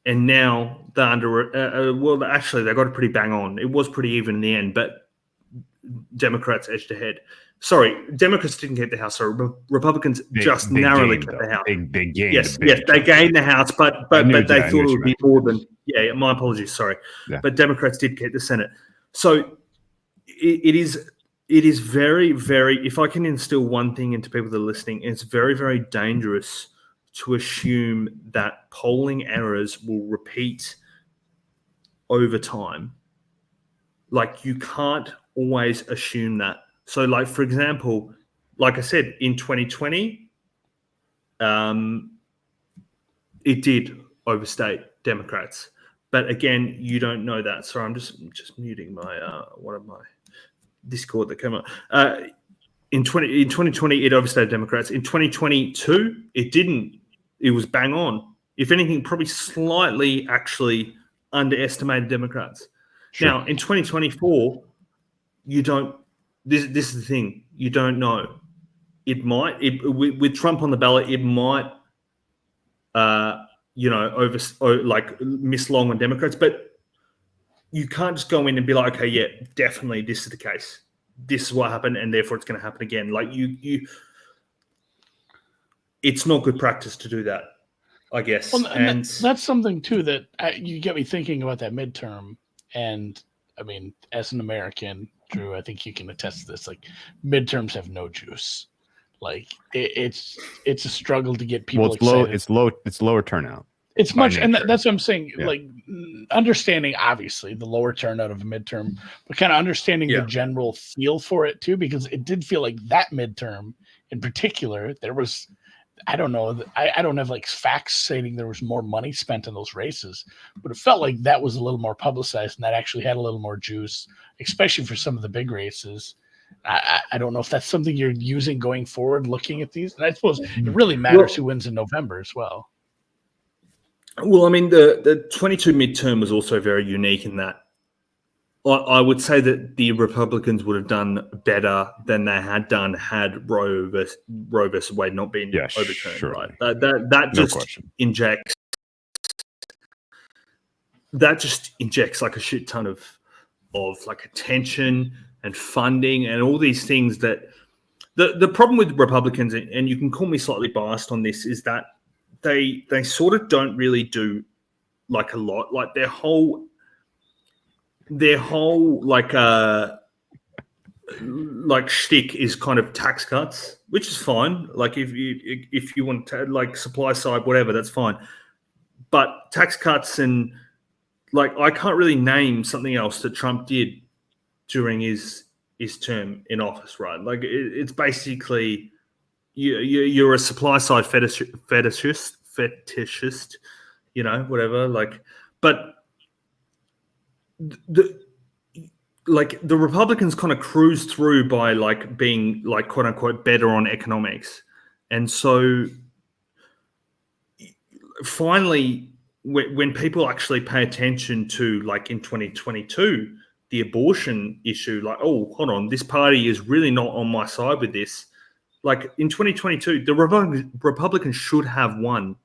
S3: and now they're actually they got it pretty bang on. It was pretty even in the end, but Democrats edged ahead. Sorry, Democrats didn't get the House. Sorry, Republicans just narrowly kept the House.
S2: They gained.
S3: Yes, they gained the House, but they thought it would be more than. Yeah, my apologies. Sorry, but Democrats did get the Senate. So it is very, very. If I can instill one thing into people that are listening, it's very, very dangerous to assume that polling errors will repeat over time. You can't always assume that. So, for example, like I said, in 2020, it did overstate Democrats. But again, you don't know that. Sorry, I'm just muting my one of my Discord that came up. In 2020, it overstated Democrats. In 2022, it didn't. It was bang on. If anything, probably slightly actually underestimated Democrats. Sure. Now, in 2024, you don't. This is the thing. You don't know. It might. With Trump on the ballot, it might. Miss long on Democrats, but you can't just go in and be like, okay, yeah, definitely this is the case. This is what happened, and therefore it's going to happen again. It's not good practice to do that, I guess.
S4: Well, and that's something too that you get me thinking about that midterm. And I mean, as an American, Drew, I think you can attest to this. Midterms have no juice. It's a struggle to get people excited.
S2: It's lower turnout.
S4: It's much, and that's what I'm saying. Yeah. Understanding obviously the lower turnout of a midterm, but kind of understanding the general feel for it too, because it did feel like that midterm in particular, there was, I don't know, I don't have facts stating there was more money spent in those races, but it felt like that was a little more publicized and that actually had a little more juice, especially for some of the big races. I don't know if that's something you're using going forward, looking at these. And I suppose it really matters who wins in November as well.
S3: Well, I mean, the 22 midterm was also very unique in that I would say that the Republicans would have done better than they had done had Roe versus Wade not been overturned.
S2: Sure.
S3: Right? That just injects that just injects like a shit ton of like attention and funding and all these things that the problem with Republicans, and you can call me slightly biased on this, is that they sort of don't really do like a lot. Like their whole like shtick is kind of tax cuts, which is fine. Like if you want to like supply side, whatever, that's fine. But tax cuts and like I can't really name something else that Trump did during his term in office, right? Like it's basically you're a supply side fetishist, you know, whatever. Like, but the Republicans kind of cruise through by like being like quote unquote better on economics, and so finally, when people actually pay attention to like in 2022 the abortion issue, like, oh, hold on, this party is really not on my side with this. Like in 2022, the Republicans should have won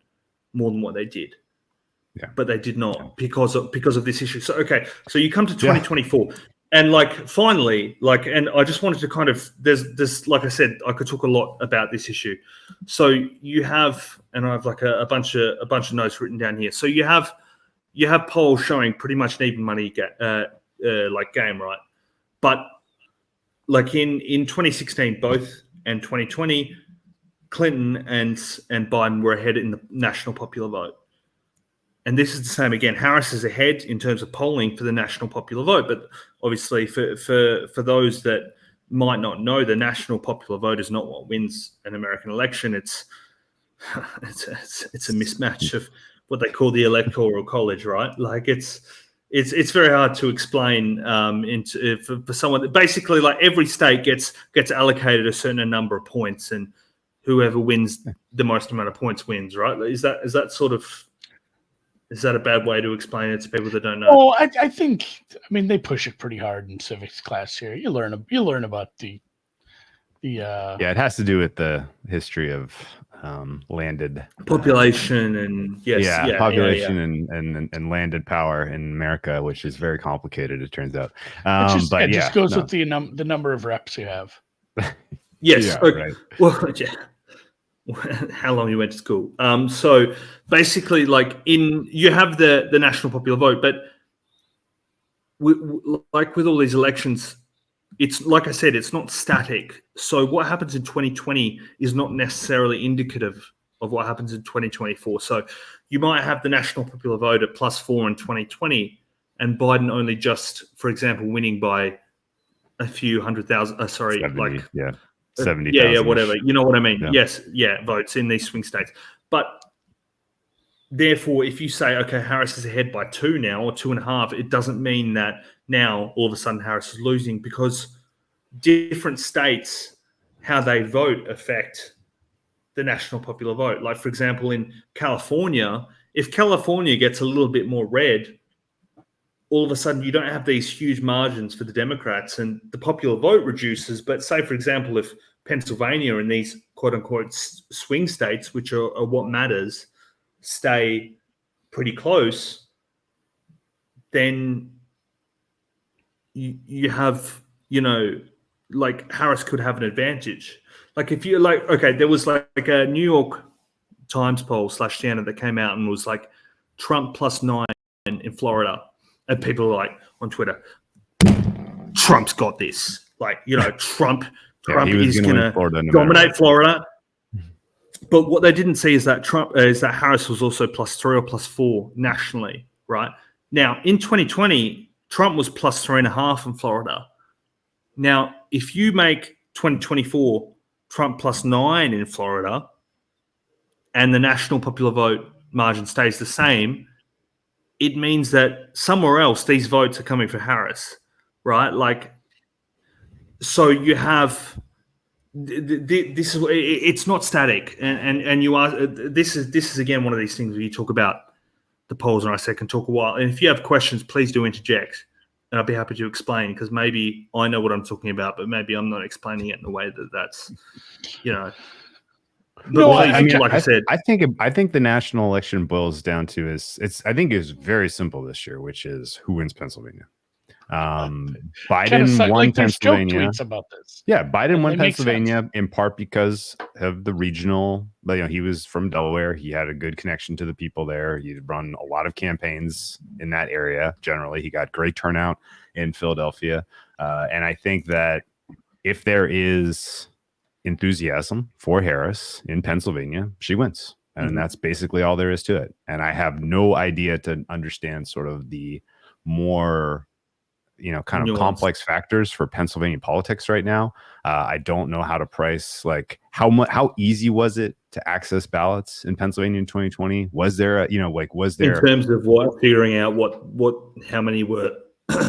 S3: more than what they did. Yeah. But they did not because of this issue. So, okay, so you come to 2024 and like finally, like, and I just wanted to kind of, there's, like I said, I could talk a lot about this issue. So you have, and I have like a bunch of notes written down here. So you have polls showing pretty much an even money like game, right? But like in 2016, both and 2020, Clinton and Biden were ahead in the national popular vote. And this is the same again. Harris is ahead in terms of polling for the national popular vote, but obviously for those that might not know, the national popular vote is not what wins an American election. It's a mismatch of what they call the Electoral college, right? Like it's very hard to explain for someone that basically like every state gets allocated a certain number of points, and whoever wins the most amount of points wins, right? Is that sort of, is that a bad way to explain it to people that don't know?
S4: Oh, I think, I mean, they push it pretty hard in civics class here. You learn about the
S2: yeah, it has to do with the history of landed
S3: population and
S2: population and landed power in America, which is very complicated, it turns out.
S4: It just goes with the number of reps you have.
S3: Yes.
S2: Yeah,
S3: okay.
S2: right.
S3: Well, yeah. How long you went to school. So basically, like you have the national popular vote, but like with all these elections, it's like I said, it's not static. So what happens in 2020 is not necessarily indicative of what happens in 2024. So you might have the national popular vote at +4 in 2020, and Biden only just, for example, winning by a few 100,000. 70,
S2: 70,000.
S3: Whatever. You know what I mean?
S2: Yeah.
S3: Yes, votes in these swing states. But therefore, if you say, okay, Harris is ahead by 2 now or 2.5, it doesn't mean that now all of a sudden Harris is losing, because different states, how they vote affect the national popular vote. Like, for example, in California, if California gets a little bit more red, all of a sudden you don't have these huge margins for the Democrats and the popular vote reduces. But say, for example, if Pennsylvania and these quote unquote swing states, which are what matters, stay pretty close, then you have, like Harris could have an advantage. Like if you're like, okay, there was like a New York Times poll /Shannon that came out and was like Trump +9 in Florida. And people are like on Twitter, Trump's got this. Like, Trump is going to dominate Florida. But what they didn't see is that Harris was also +3 or +4 nationally, right? Now, in 2020, Trump was +3.5 in Florida. Now, if you make 2024 Trump +9 in Florida and the national popular vote margin stays the same, it means that somewhere else these votes are coming for Harris, right? Like, so you have this is, it's not static, and you are, this is again one of these things where you talk about the polls, and I say can talk a while. And if you have questions, please do interject, and I'll be happy to explain, because maybe I know what I'm talking about, but maybe I'm not explaining it in a way that's
S4: No,
S3: like I said,
S2: I think the national election boils down to is very simple this year, which is who wins Pennsylvania. Biden won Pennsylvania.
S4: Joke tweets about this.
S2: Yeah, Biden
S4: And
S2: won
S4: they make
S2: Pennsylvania in part because of the regional. He was from Delaware. He had a good connection to the people there. He'd run a lot of campaigns in that area. Generally, he got great turnout in Philadelphia, and I think that if there is enthusiasm for Harris in Pennsylvania, she wins. And that's basically all there is to it. And I have no idea to understand sort of the more, kind of complex factors for Pennsylvania politics right now. I don't know how to price, like how easy was it to access ballots in Pennsylvania in 2020? Was there was there
S3: in terms of what figuring out how many were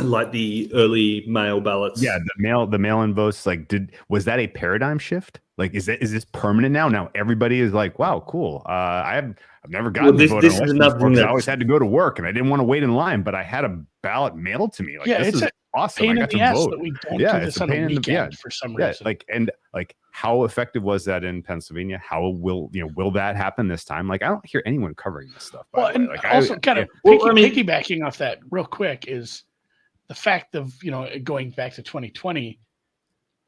S3: like the early mail ballots?
S2: Yeah, the mail-in votes. Like, was that a paradigm shift? Like, is this permanent now? Now everybody is like, wow, cool. I've never gotten to vote on elections before because I always had to go to work and I didn't want to wait in line, but I had a ballot mailed to me. Like,
S4: yeah,
S2: this is awesome. I got to vote.
S4: That we don't do this on a weekend for some reason.
S2: Like how effective was that in Pennsylvania? How will that happen this time? Like, I don't hear anyone covering this stuff.
S4: Piggybacking off that real quick is the fact of, going back to 2020,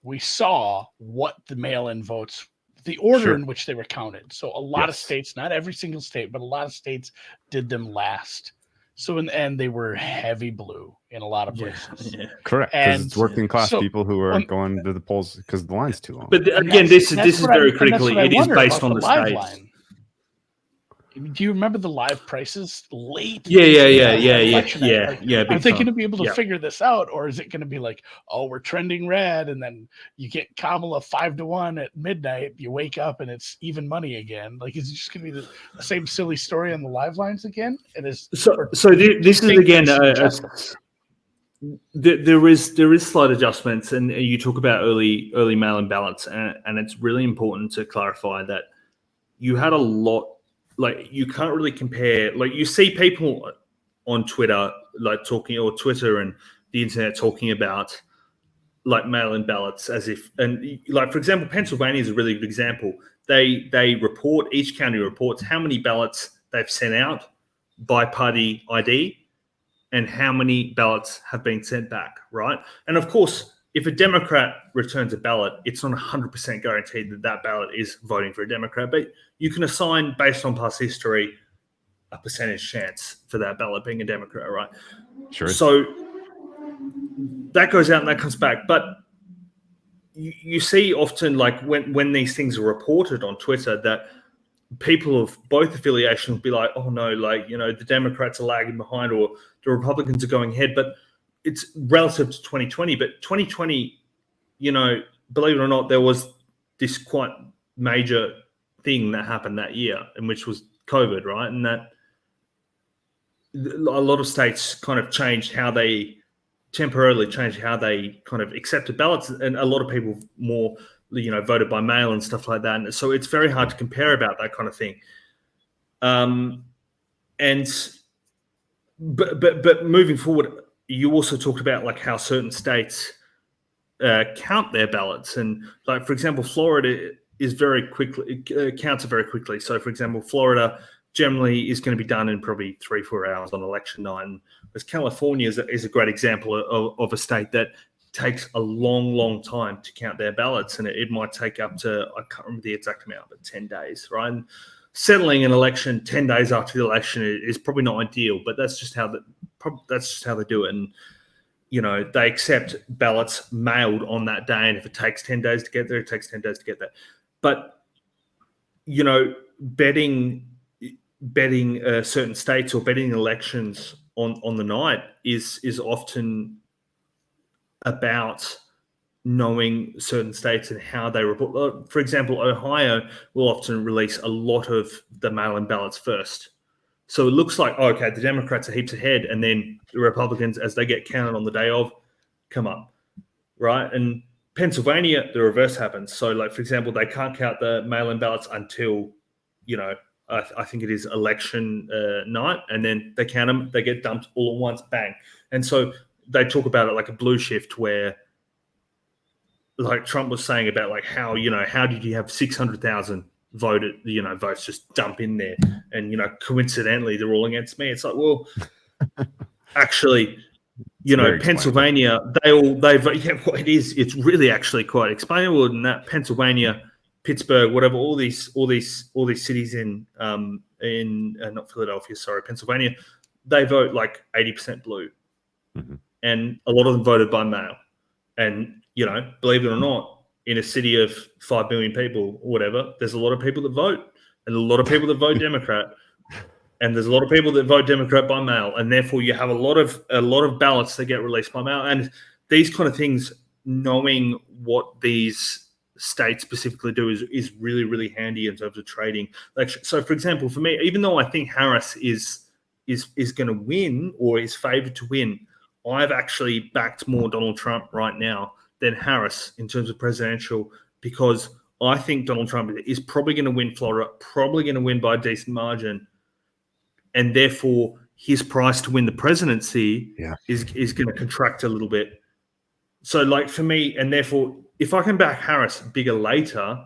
S4: we saw what the mail-in votes, the order in which they were counted. So a lot of states, not every single state, but a lot of states did them last. So in the end, they were heavy blue in a lot of places. Yeah.
S2: Correct, because it's working class people who are going to the polls because the line's too long.
S3: But again, this is very critically, it is based on the states.
S4: Line. Do you remember the live prices late?
S3: Yeah.
S4: Are they going to be able to figure this out, or is it going to be like, oh, we're trending red, and then you get Kamala 5-1 at midnight, you wake up and it's even money again? Like, is it just going to be the same silly story on the live lines again? This is
S3: again. There is slight adjustments, and you talk about early mail-in ballots, and it's really important to clarify that you had a lot. Like, you can't really compare. Like, you see people on Twitter, like Twitter and the internet talking about like mail-in ballots as if, and like, for example, Pennsylvania is a really good example. They report, each county reports how many ballots they've sent out by party ID and how many ballots have been sent back, right? And of course, if a Democrat returns a ballot, it's not 100% guaranteed that ballot is voting for a Democrat, but you can assign, based on past history, a percentage chance for that ballot being a Democrat, right?
S2: Sure.
S3: So that goes out and that comes back. But you see often, like, when these things are reported on Twitter, that people of both affiliations will be like, oh no, like, the Democrats are lagging behind or the Republicans are going ahead. But it's relative to 2020. But 2020, believe it or not, there was this quite major thing that happened that year, and which was COVID, right? And that a lot of states kind of temporarily changed how they kind of accepted ballots, and a lot of people more, voted by mail and stuff like that. And so it's very hard to compare about that kind of thing. But moving forward, you also talked about like how certain states count their ballots, and like, for example, Florida is counts it very quickly. So, for example, Florida generally is going to be done in probably 3-4 hours on election night. And whereas California is a great example of a state that takes a long time to count their ballots, and it might take up to, I can't remember the exact amount, but 10 days, right? And settling an election 10 days after the election is probably not ideal, but that's just how they do it. And they accept ballots mailed on that day, and if it takes 10 days to get there, it takes 10 days to get there. But betting certain states or betting elections on the night is often about knowing certain states and how they report. For example, Ohio will often release a lot of the mail-in ballots first. So it looks like, okay, the Democrats are heaps ahead, and then the Republicans, as they get counted on the day of, come up, right? And Pennsylvania, the reverse happens. So, like, for example, they can't count the mail-in ballots until, I think it is election night, and then they count them, they get dumped all at once, bang. And so they talk about it like a blue shift, where, like Trump was saying about like how did you have 600,000 votes just dump in there, and coincidentally they're all against me. It's like, well, actually, Pennsylvania, it is. It's really actually quite explainable in that Pennsylvania, Pittsburgh, whatever, all these cities in not Philadelphia, sorry, Pennsylvania, they vote like 80% blue, and a lot of them voted by mail. And believe it or not, in a city of 5 million people or whatever, there's a lot of people that vote, and a lot of people that vote Democrat. And there's a lot of people that vote Democrat by mail, and therefore you have a lot of ballots that get released by mail. And these kind of things, knowing what these states specifically do, is really, really handy in terms of trading. Like, so, for example, for me, even though I think Harris is going to win or is favored to win, I've actually backed more Donald Trump right now than Harris in terms of presidential, because I think Donald Trump is probably going to win Florida, probably going to win by a decent margin. And therefore, his price to win the presidency is going to contract a little bit. So, like, for me, and therefore, if I can back Harris bigger later,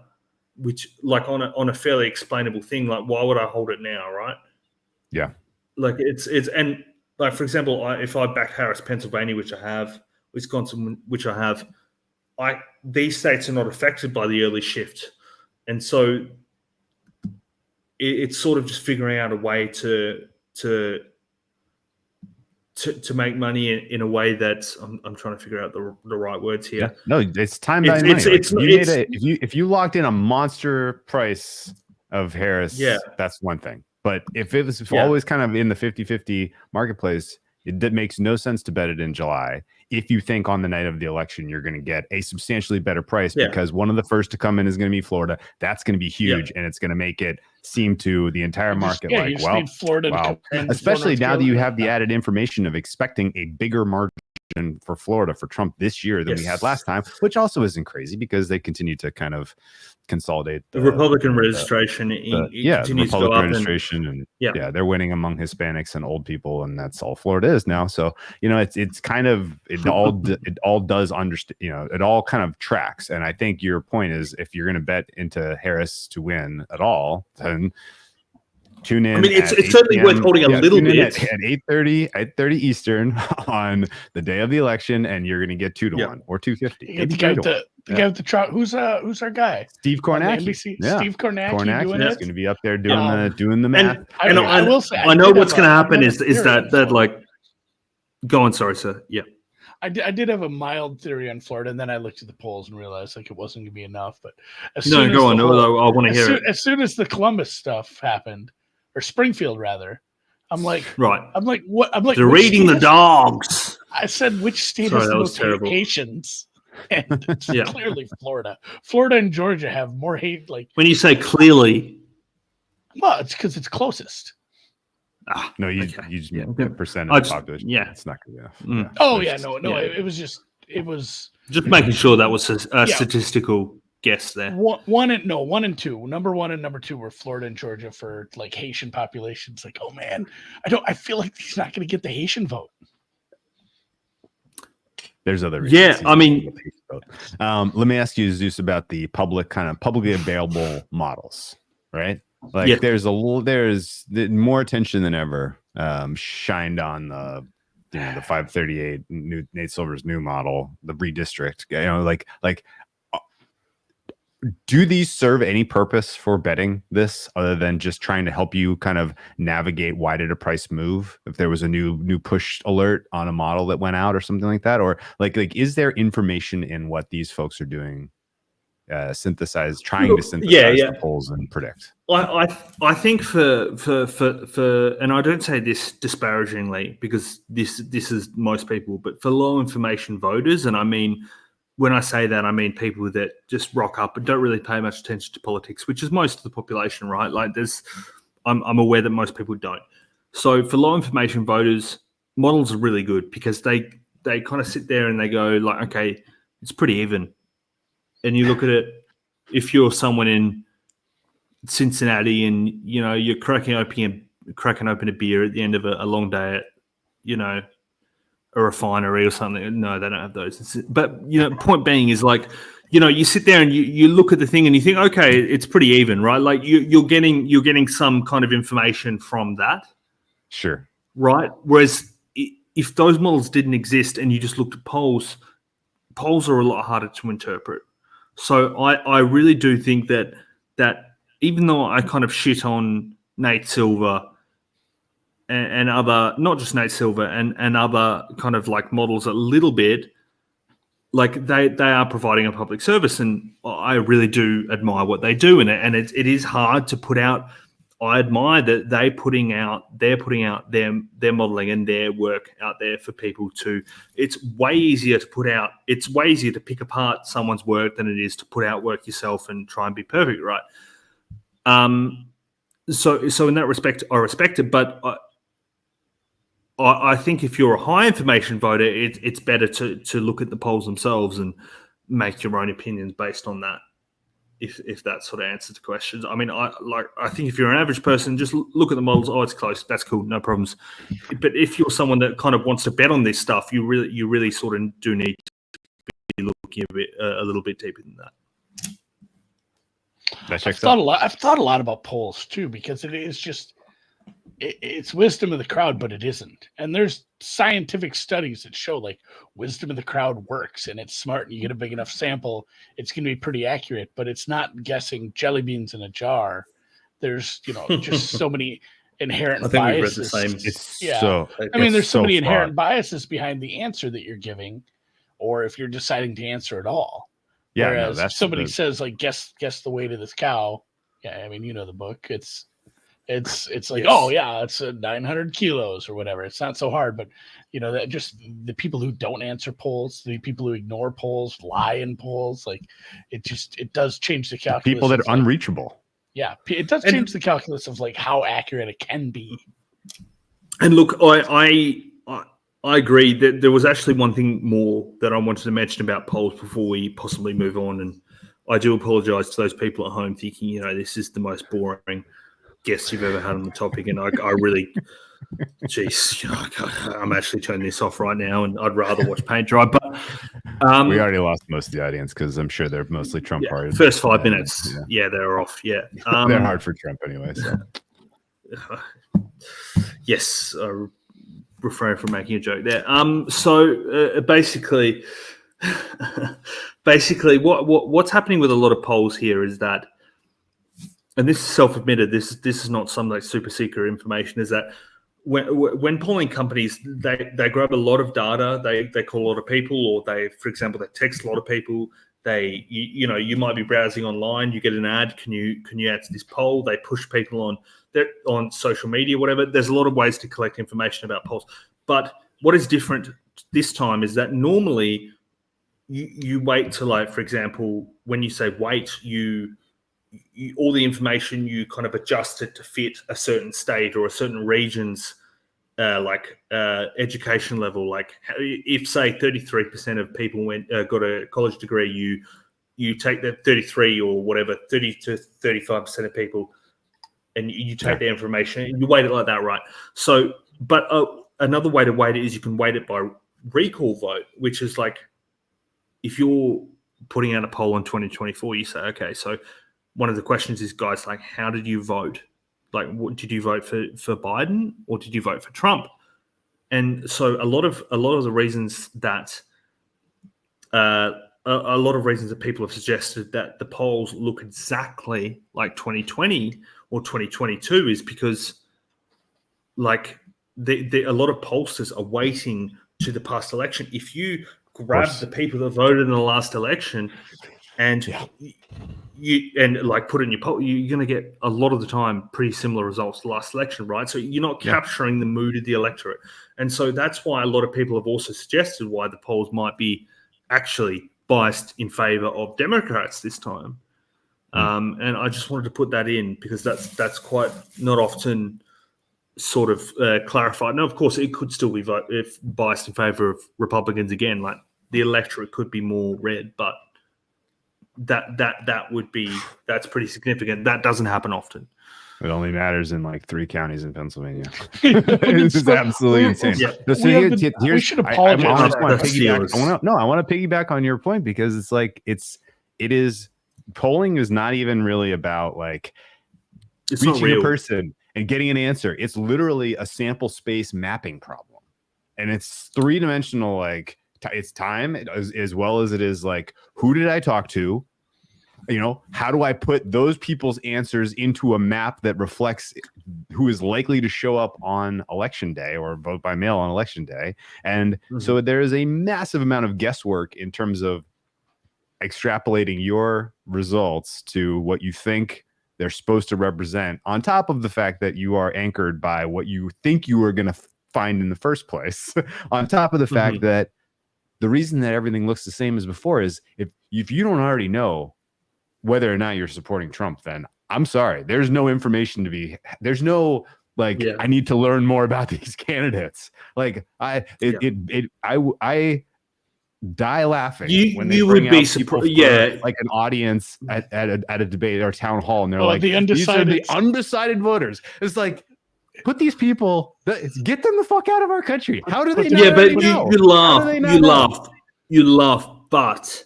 S3: which, like, on a fairly explainable thing, like, why would I hold it now, right?
S2: Yeah.
S3: Like, and like, for example, if I back Harris, Pennsylvania, which I have, Wisconsin, which I have, these states are not affected by the early shift, and so it's sort of just figuring out a way to make money in a way that I'm trying to figure out the right words here.
S2: Yeah. No, it's time value money. If you locked in a monster price of Harris, that's one thing. But if it was always kind of in the 50-50 marketplace, it makes no sense to bet it in July if you think on the night of the election you're going to get a substantially better price, because one of the first to come in is going to be Florida. That's going to be huge, and it's going to make it seem to the entire market like,
S4: Florida to come in,
S2: especially now that you have the added information of expecting a bigger margin for Florida for Trump this year than we had last time, which also isn't crazy because they continue to kind of consolidate
S3: the Republican registration.
S2: Continues Republican to go registration, and they're winning among Hispanics and old people, and that's all Florida is now. So it's kind of it all does understand. It all kind of tracks. And I think your point is, if you're going to bet into Harris to win at all, then tune in.
S3: I mean, it's certainly worth holding a little bit
S2: at 8:30 Eastern on the day of the election, and you're going to get 2-1 or 250.
S4: The guy with the truck. Who's our guy?
S2: Steve Kornacki.
S4: NBC. Steve Kornacki doing
S2: is going to be up there doing the math.
S3: And I will say, I know what's going to happen is that like. Go on, sorry, sir. Yeah.
S4: I did have a mild theory on Florida, and then I looked at the polls and realized like it wasn't going to be enough. But I want to hear it. As soon as the Columbus stuff happened, or Springfield rather, I'm like, what? I'm like,
S3: they're reading the dogs.
S4: I said, which state has the most Haitians? And it's clearly Florida. Florida and Georgia have more hate. Like,
S3: when you say clearly,
S4: well, it's because it's closest.
S2: No, you just percent of the population. Yeah, it's not going to be enough.
S4: It was just
S3: making sure that was a statistical guess there.
S4: One and two. Number one and number two were Florida and Georgia for like Haitian populations. Like, oh man, I feel like he's not going to get the Haitian vote.
S2: There's other reasons.
S3: Yeah, I mean,
S2: let me ask you, Zeus, about the publicly available models, right? Like, there's more attention than ever shined on the 538 Nate Silver's new model, the redistrict. Do these serve any purpose for betting this other than just trying to help you kind of navigate why did a price move if there was a new push alert on a model that went out or something like that? Or like is there information in what these folks are doing, trying to synthesize the polls and predict?
S3: I think for and I don't say this disparagingly because this is most people, but for low information voters, and I mean, when I say that, I mean people that just rock up and don't really pay much attention to politics, which is most of the population, right? Like I'm aware that most people don't. So for low information voters, models are really good because they kind of sit there and they go like, okay, it's pretty even. And you look at it, if you're someone in Cincinnati and, you're cracking open a beer at the end of a long day at, a refinery or something. No, they don't have those. But, point being is like you sit there and you look at the thing and you think, okay, it's pretty even, right? Like you're getting some kind of information from that.
S2: Sure.
S3: Right. Whereas if those models didn't exist and you just looked at polls are a lot harder to interpret. So I really do think that even though I kind of shit on Nate Silver and other, not just Nate Silver and other kind of like models a little bit, like they are providing a public service, and I really do admire what they do in it. And it is hard to put out. I admire that they're putting out their modeling and their work out there for people to. It's way easier to put out. It's way easier to pick apart someone's work than it is to put out work yourself and try and be perfect, right? So in that respect, I respect it, but I think if you're a high information voter, it's better to look at the polls themselves and make your own opinions based on that. If that sort of answers the questions. I mean, I think if you're an average person, just look at the models. Oh, it's close. That's cool. No problems. But if you're someone that kind of wants to bet on this stuff, you really sort of do need to be looking a little bit deeper than that.
S4: I've thought a lot about polls too, because it is just it's wisdom of the crowd, but it isn't. And there's scientific studies that show like wisdom of the crowd works and it's smart and you get a big enough sample, it's going to be pretty accurate, but it's not guessing jelly beans in a jar. There's, just so many inherent biases.
S2: I mean,
S4: there's so many inherent biases behind the answer that you're giving, or if you're deciding to answer at all.
S2: Yeah.
S4: Whereas if somebody says like, guess the weight of this cow. Yeah. I mean, the book, it's like, yes. Oh yeah, it's 900 kilos or whatever. It's not so hard, but that just the people who don't answer polls, the people who ignore polls, lie in polls, like it does change the calculus.
S2: People that are unreachable.
S4: Yeah, it does change the calculus of like how accurate it can be.
S3: And look, I agree that there was actually one thing more that I wanted to mention about polls before we possibly move on, and I do apologize to those people at home thinking, this is the most boring guest you've ever had on the topic, and I really, geez, I'm actually turning this off right now, and I'd rather watch paint dry. But
S2: we already lost most of the audience because I'm sure they're mostly Trump party.
S3: First 5 minutes, they're off. Yeah,
S2: they're hard for Trump anyway. So
S3: yes, refrain from making a joke there. So basically, what's happening with a lot of polls here is that. And this is self-admitted. This is not some like super secret information. Is that when polling companies they grab a lot of data, they call a lot of people, or for example, they text a lot of people. You might be browsing online, you get an ad. Can you answer this poll? They push people on social media, whatever. There's a lot of ways to collect information about polls. But what is different this time is that normally you wait to, like, for example, when you say wait, you all the information you kind of adjust it to fit a certain state or a certain region's education level. Like if say 33% of people got a college degree, you take that 33 or whatever 30 to 35% of people, and you take the information and you weight it like that, right? So, but another way to weight it is you can weight it by recall vote, which is like if you're putting out a poll in 2024, you say, okay, so one of the questions is, guys, like, how did you vote? Like, what did you vote for Biden or did you vote for Trump? And so a lot of the reasons that people have suggested that the polls look exactly like 2020 or 2022 is because, like, a lot of pollsters are waiting to the past election. If you grab the people that voted in the last election and put it in your poll, you're going to get a lot of the time pretty similar results to the last election, right? So you're not capturing the mood of the electorate. And so that's why a lot of people have also suggested why the polls might be actually biased in favor of Democrats this time. And I just wanted to put that in because that's quite not often sort of clarified. Now, of course, it could still be biased in favor of Republicans again. Like the electorate could be more red, but that's pretty significant. That doesn't happen often.
S2: It only matters in like 3 counties in Pennsylvania. It's absolutely insane.
S4: Yeah. We should apologize.
S2: I want to piggyback on your point because it's like it's it is polling is not even really about like
S3: It's not
S2: reaching a
S3: real.
S2: person and getting an answer. It's literally a sample space mapping problem, and it's 3-dimensional. Like it's time as well as it is like who did I talk to. How do I put those people's answers into a map that reflects who is likely to show up on election day or vote by mail on election day? And so there is a massive amount of guesswork in terms of extrapolating your results to what you think they're supposed to represent, on top of the fact that you are anchored by what you think you were going to find in the first place, on top of the fact that the reason that everything looks the same as before is if you don't already know whether or not you're supporting Trump, then I'm sorry. There's no information there's no I need to learn more about these candidates. Like I die laughing when they bring out people for, like an audience at a debate or town hall, and they're like, these are the undecided voters. It's like, put these people, get them the fuck out of our country. How do they not already know?
S3: You laugh, but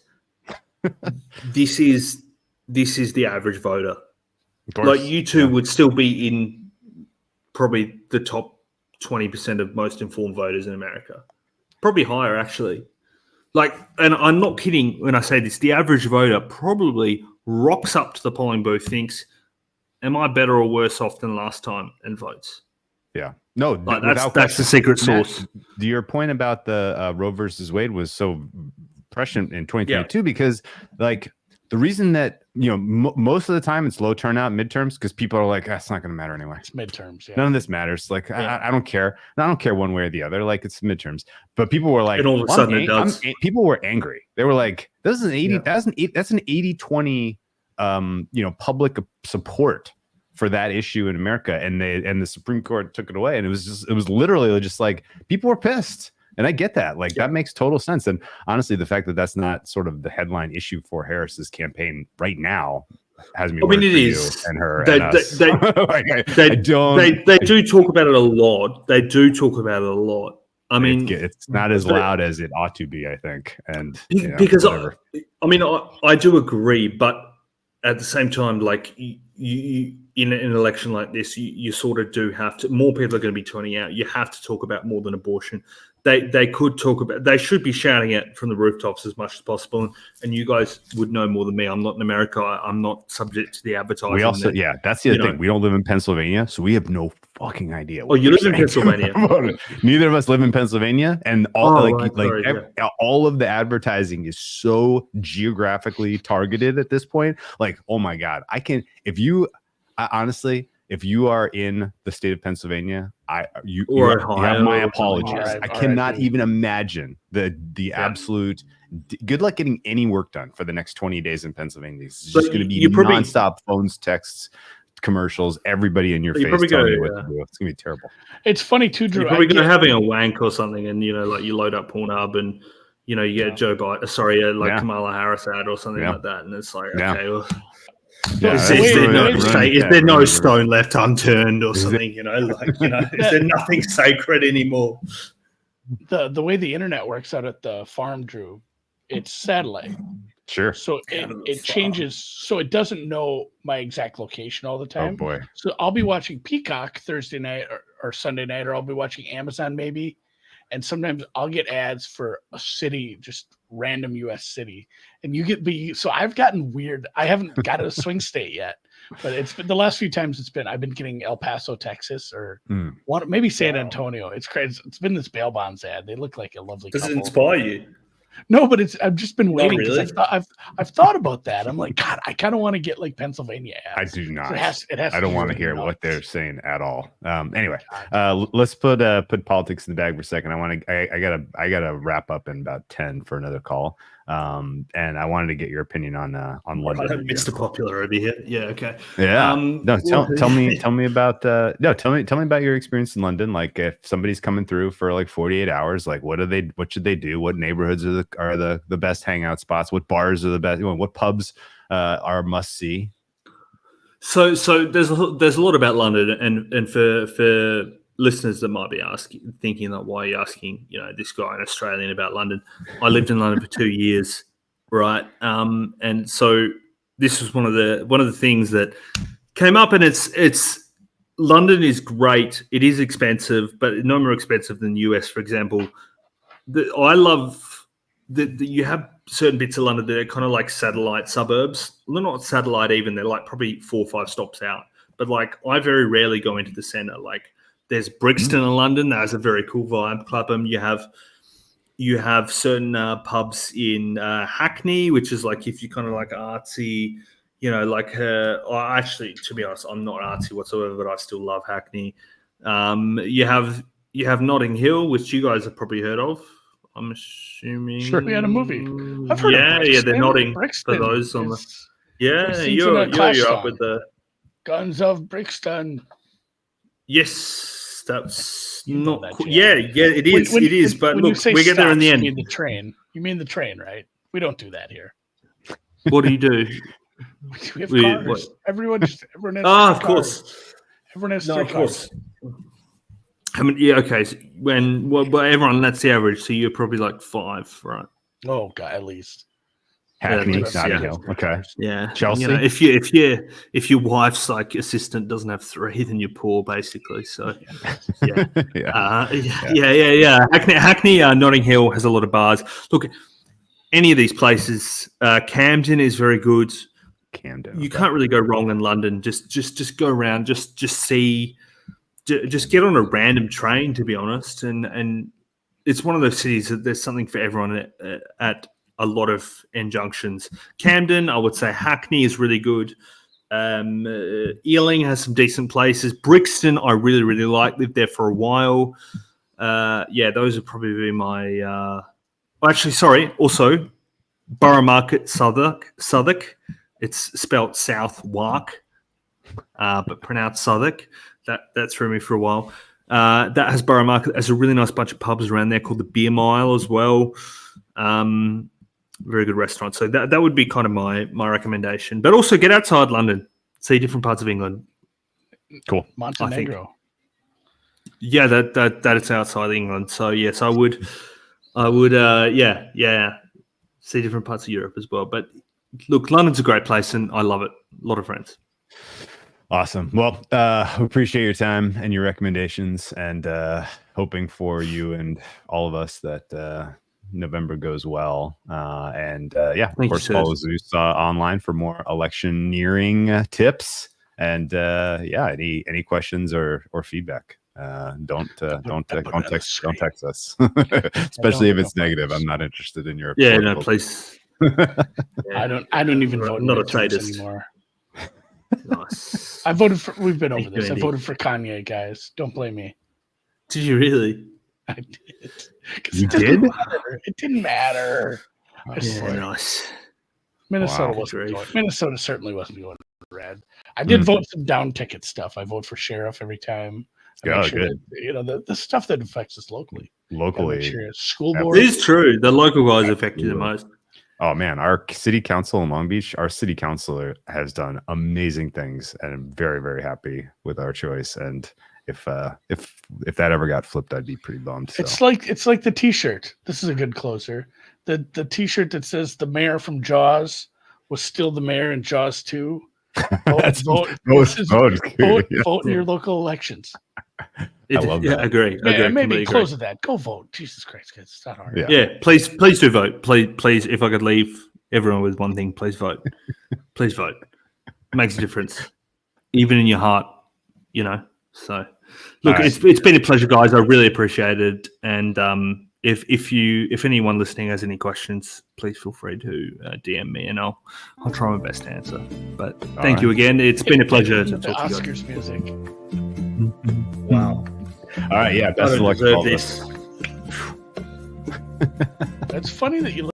S3: this is the average voter. Like you two would still be in probably the top 20% of most informed voters in America. Probably higher, actually. And I'm not kidding when I say this. The average voter probably rocks up to the polling booth, thinks, am I better or worse off than last time, and votes.
S2: Yeah. No,
S3: that's the secret sauce.
S2: Your point about the Roe versus Wade was so prescient in 2022 because the reason that most of the time it's low turnout midterms because people are like, that's not going to matter anyway.
S4: It's midterms. Yeah.
S2: None of this matters. Like I don't care. I don't care one way or the other. Like it's midterms. But people were like,
S3: and all of a sudden it does.
S2: People were angry. They were like, this is an 80. That's an 80-20. Public support for that issue in America, and the Supreme Court took it away, and it was literally just like people were pissed. And I get that. That makes total sense. And honestly, the fact that that's not sort of the headline issue for Harris's campaign right now has me worried for you and her and us.
S3: They do talk about it a lot. I mean,
S2: it's not as loud as it ought to be, I think. And
S3: because I do agree, but at the same time, you in an election like this, you sort of do have to. More people are going to be turning out. You have to talk about more than abortion. They could talk about. They should be shouting it from the rooftops as much as possible. And you guys would know more than me. I'm not in America. I'm not subject to the advertising.
S2: We also, that's the other thing. We don't live in Pennsylvania, so we have no fucking idea.
S3: You live in Pennsylvania.
S2: Neither of us live in Pennsylvania, and all all of the advertising is so geographically targeted at this point. Like, oh my god, honestly, if you are in the state of Pennsylvania, you have my apologies. I cannot even imagine the absolute. Good luck getting any work done for the next 20 days in Pennsylvania. It's just going to be nonstop phones, texts, commercials, everybody in your face telling you what to do. It's going to be terrible.
S4: It's funny too, Drew.
S3: You're probably going to having a wank or something, and you load up Pornhub and you get Joe Biden, Kamala Harris ad or something like that, and it's like, okay, well. Is there no stone left unturned or something? Is there nothing sacred anymore?
S4: The way the internet works out at the farm, Drew, it's satellite.
S2: Sure.
S4: So it changes. So it doesn't know my exact location all the time.
S2: Oh boy.
S4: So I'll be watching Peacock Thursday night or Sunday night, or I'll be watching Amazon maybe. And sometimes I'll get ads for a city, just random U.S. city. And so I've gotten weird. I haven't got a swing state yet, but it's been the last few times I've been getting El Paso, Texas, or maybe San Antonio. It's crazy. It's been this bail bonds ad. They look like a lovely couple.
S3: Does it inspire you?
S4: No, but I've just been waiting.
S3: Really?
S4: I've thought about that. I'm like, God, I kind of want to get like Pennsylvania ads.
S2: I do not.
S4: It has
S2: I don't want to hear what they're saying at all. Anyway, let's put politics in the bag for a second. I gotta wrap up in about 10 for another call. And I wanted to get your opinion on London.
S3: Mr. Popular over here. Yeah. Okay.
S2: Yeah. No. Tell me about tell me about your experience in London. Like, if somebody's coming through for like 48 hours, like what should they do? What neighborhoods are the best hangout spots? What bars are the best? What pubs are must see?
S3: So there's a lot about London, and for listeners that might be thinking that why are you asking this guy, an Australian, about London? I lived in London for 2 years, right? And so this was one of the things that came up, and it's London is great. It is expensive, but no more expensive than the US, for example. I love that you have certain bits of London that are kind of like satellite suburbs. They're not satellite even. They're like probably 4 or 5 stops out. But like I very rarely go into the centre. Like there's Brixton in London. That has a very cool vibe. Clapham. You have certain pubs in Hackney, which is like if you kind of like artsy, like actually, to be honest, I'm not artsy whatsoever, but I still love Hackney. You have Notting Hill, which you guys have probably heard of. I'm assuming.
S4: Sure, we had a movie. I've heard of Brixton.
S3: Yeah, they're nodding
S4: Brixton
S3: for those on the.
S4: is-
S3: Yeah,
S4: Brixton's
S3: you're
S4: in a Clash
S3: up
S4: song.
S3: with the.
S4: Guns of Brixton.
S3: Yes, that's
S4: You know
S3: not.
S4: that,
S3: Cool.
S4: Jan.
S3: Yeah, it is.
S4: When-
S3: it is. But
S4: when you
S3: look,
S4: say
S3: we get there in the
S4: stops,
S3: end.
S4: You mean the train? You mean the train, right? We don't do that here.
S3: What do you do?
S4: We have
S3: We-
S4: cars.
S3: what?
S4: Everyone has
S3: Of
S4: three
S3: course.
S4: cars. Everyone has
S3: No,
S4: three
S3: of course.
S4: cars.
S3: I mean, yeah, okay. So everyone, that's the average. So you're probably like 5, right?
S4: Oh god, at least.
S2: Hackney,
S3: Yeah,
S2: Notting
S3: yeah.
S2: Hill. Okay.
S3: Yeah,
S2: Chelsea?
S3: If your wife's like assistant doesn't have 3, then you're poor, basically. So yeah,
S2: Yeah.
S3: Hackney, Notting Hill has a lot of bars. Look, any of these places, Camden is very good.
S2: Camden.
S3: You
S2: okay.
S3: can't really go wrong in London. Just go around, just see, just get on a random train. To be honest, and it's one of those cities that there's something for everyone at a lot of end junctions. Camden, I would say Hackney is really good. Ealing has some decent places. Brixton, I really, really like. Lived there for a while. Those would probably be my. Also, Borough Market, Southwark. It's spelt South Wark, but pronounced Southwark. That threw me for a while. That has Borough Market. There's a really nice bunch of pubs around there called the Beer Mile as well. Very good restaurant. So that would be kind of my recommendation. But also get outside London, see different parts of England.
S2: Cool.
S4: Montenegro.
S3: Yeah, that it's outside England. So yes, I would see different parts of Europe as well. But look, London's a great place and I love it. A lot of friends.
S2: Awesome. Well, we appreciate your time and your recommendations, and hoping for you and all of us that November goes well. Of course, follow Zeus online for more electioneering tips. And any questions or feedback, don't text us, especially if it's negative. I'm not interested in your
S3: please.
S4: I don't even vote in
S3: not a
S4: midterms
S3: sadist
S4: anymore.
S3: Nice.
S4: We've been over
S3: Thank
S4: this.
S3: you,
S4: I
S3: Andy.
S4: voted for Kanye, guys. Don't blame me.
S3: Did you really?
S4: I did. 'Cause
S2: You
S4: it didn't
S2: did?
S4: matter. It didn't matter. I swear.
S3: Nice.
S4: Minnesota
S2: Wow.
S4: wasn't going. Minnesota certainly wasn't going red. I did vote some down ticket stuff. I vote for sheriff every time. I make sure
S2: good.
S4: that, the stuff that affects us locally.
S2: Locally.
S4: Make sure school
S2: It
S4: board.
S3: It is true. The local guys affect you the most.
S2: Oh man, our city council in Long Beach, our city councilor has done amazing things, and I'm very, very happy with our choice. And if that ever got flipped, I'd be pretty bummed. So.
S4: It's like the T-shirt. This is a good closer. The T-shirt that says the mayor from Jaws was still the mayor in Jaws 2. Vote in your local elections.
S2: I love that.
S3: Agree.
S4: Maybe close with that. Go vote. Jesus Christ, kids, it's not hard.
S2: Yeah.
S3: Please do vote. Please, if I could leave everyone with one thing, please vote. Please vote. It makes a difference, even in your heart. So, look,
S2: Right.
S3: it's been a pleasure, guys. I really appreciate it. And if anyone listening has any questions, please feel free to DM me, and I'll try my best to answer. But thank you again. It's been a pleasure to
S4: The
S3: talk to you guys.
S4: Oscars music.
S3: Wow.
S2: All right, yeah, best of luck.
S3: Deserve
S2: to all of
S3: this.
S2: us.
S4: That's funny that you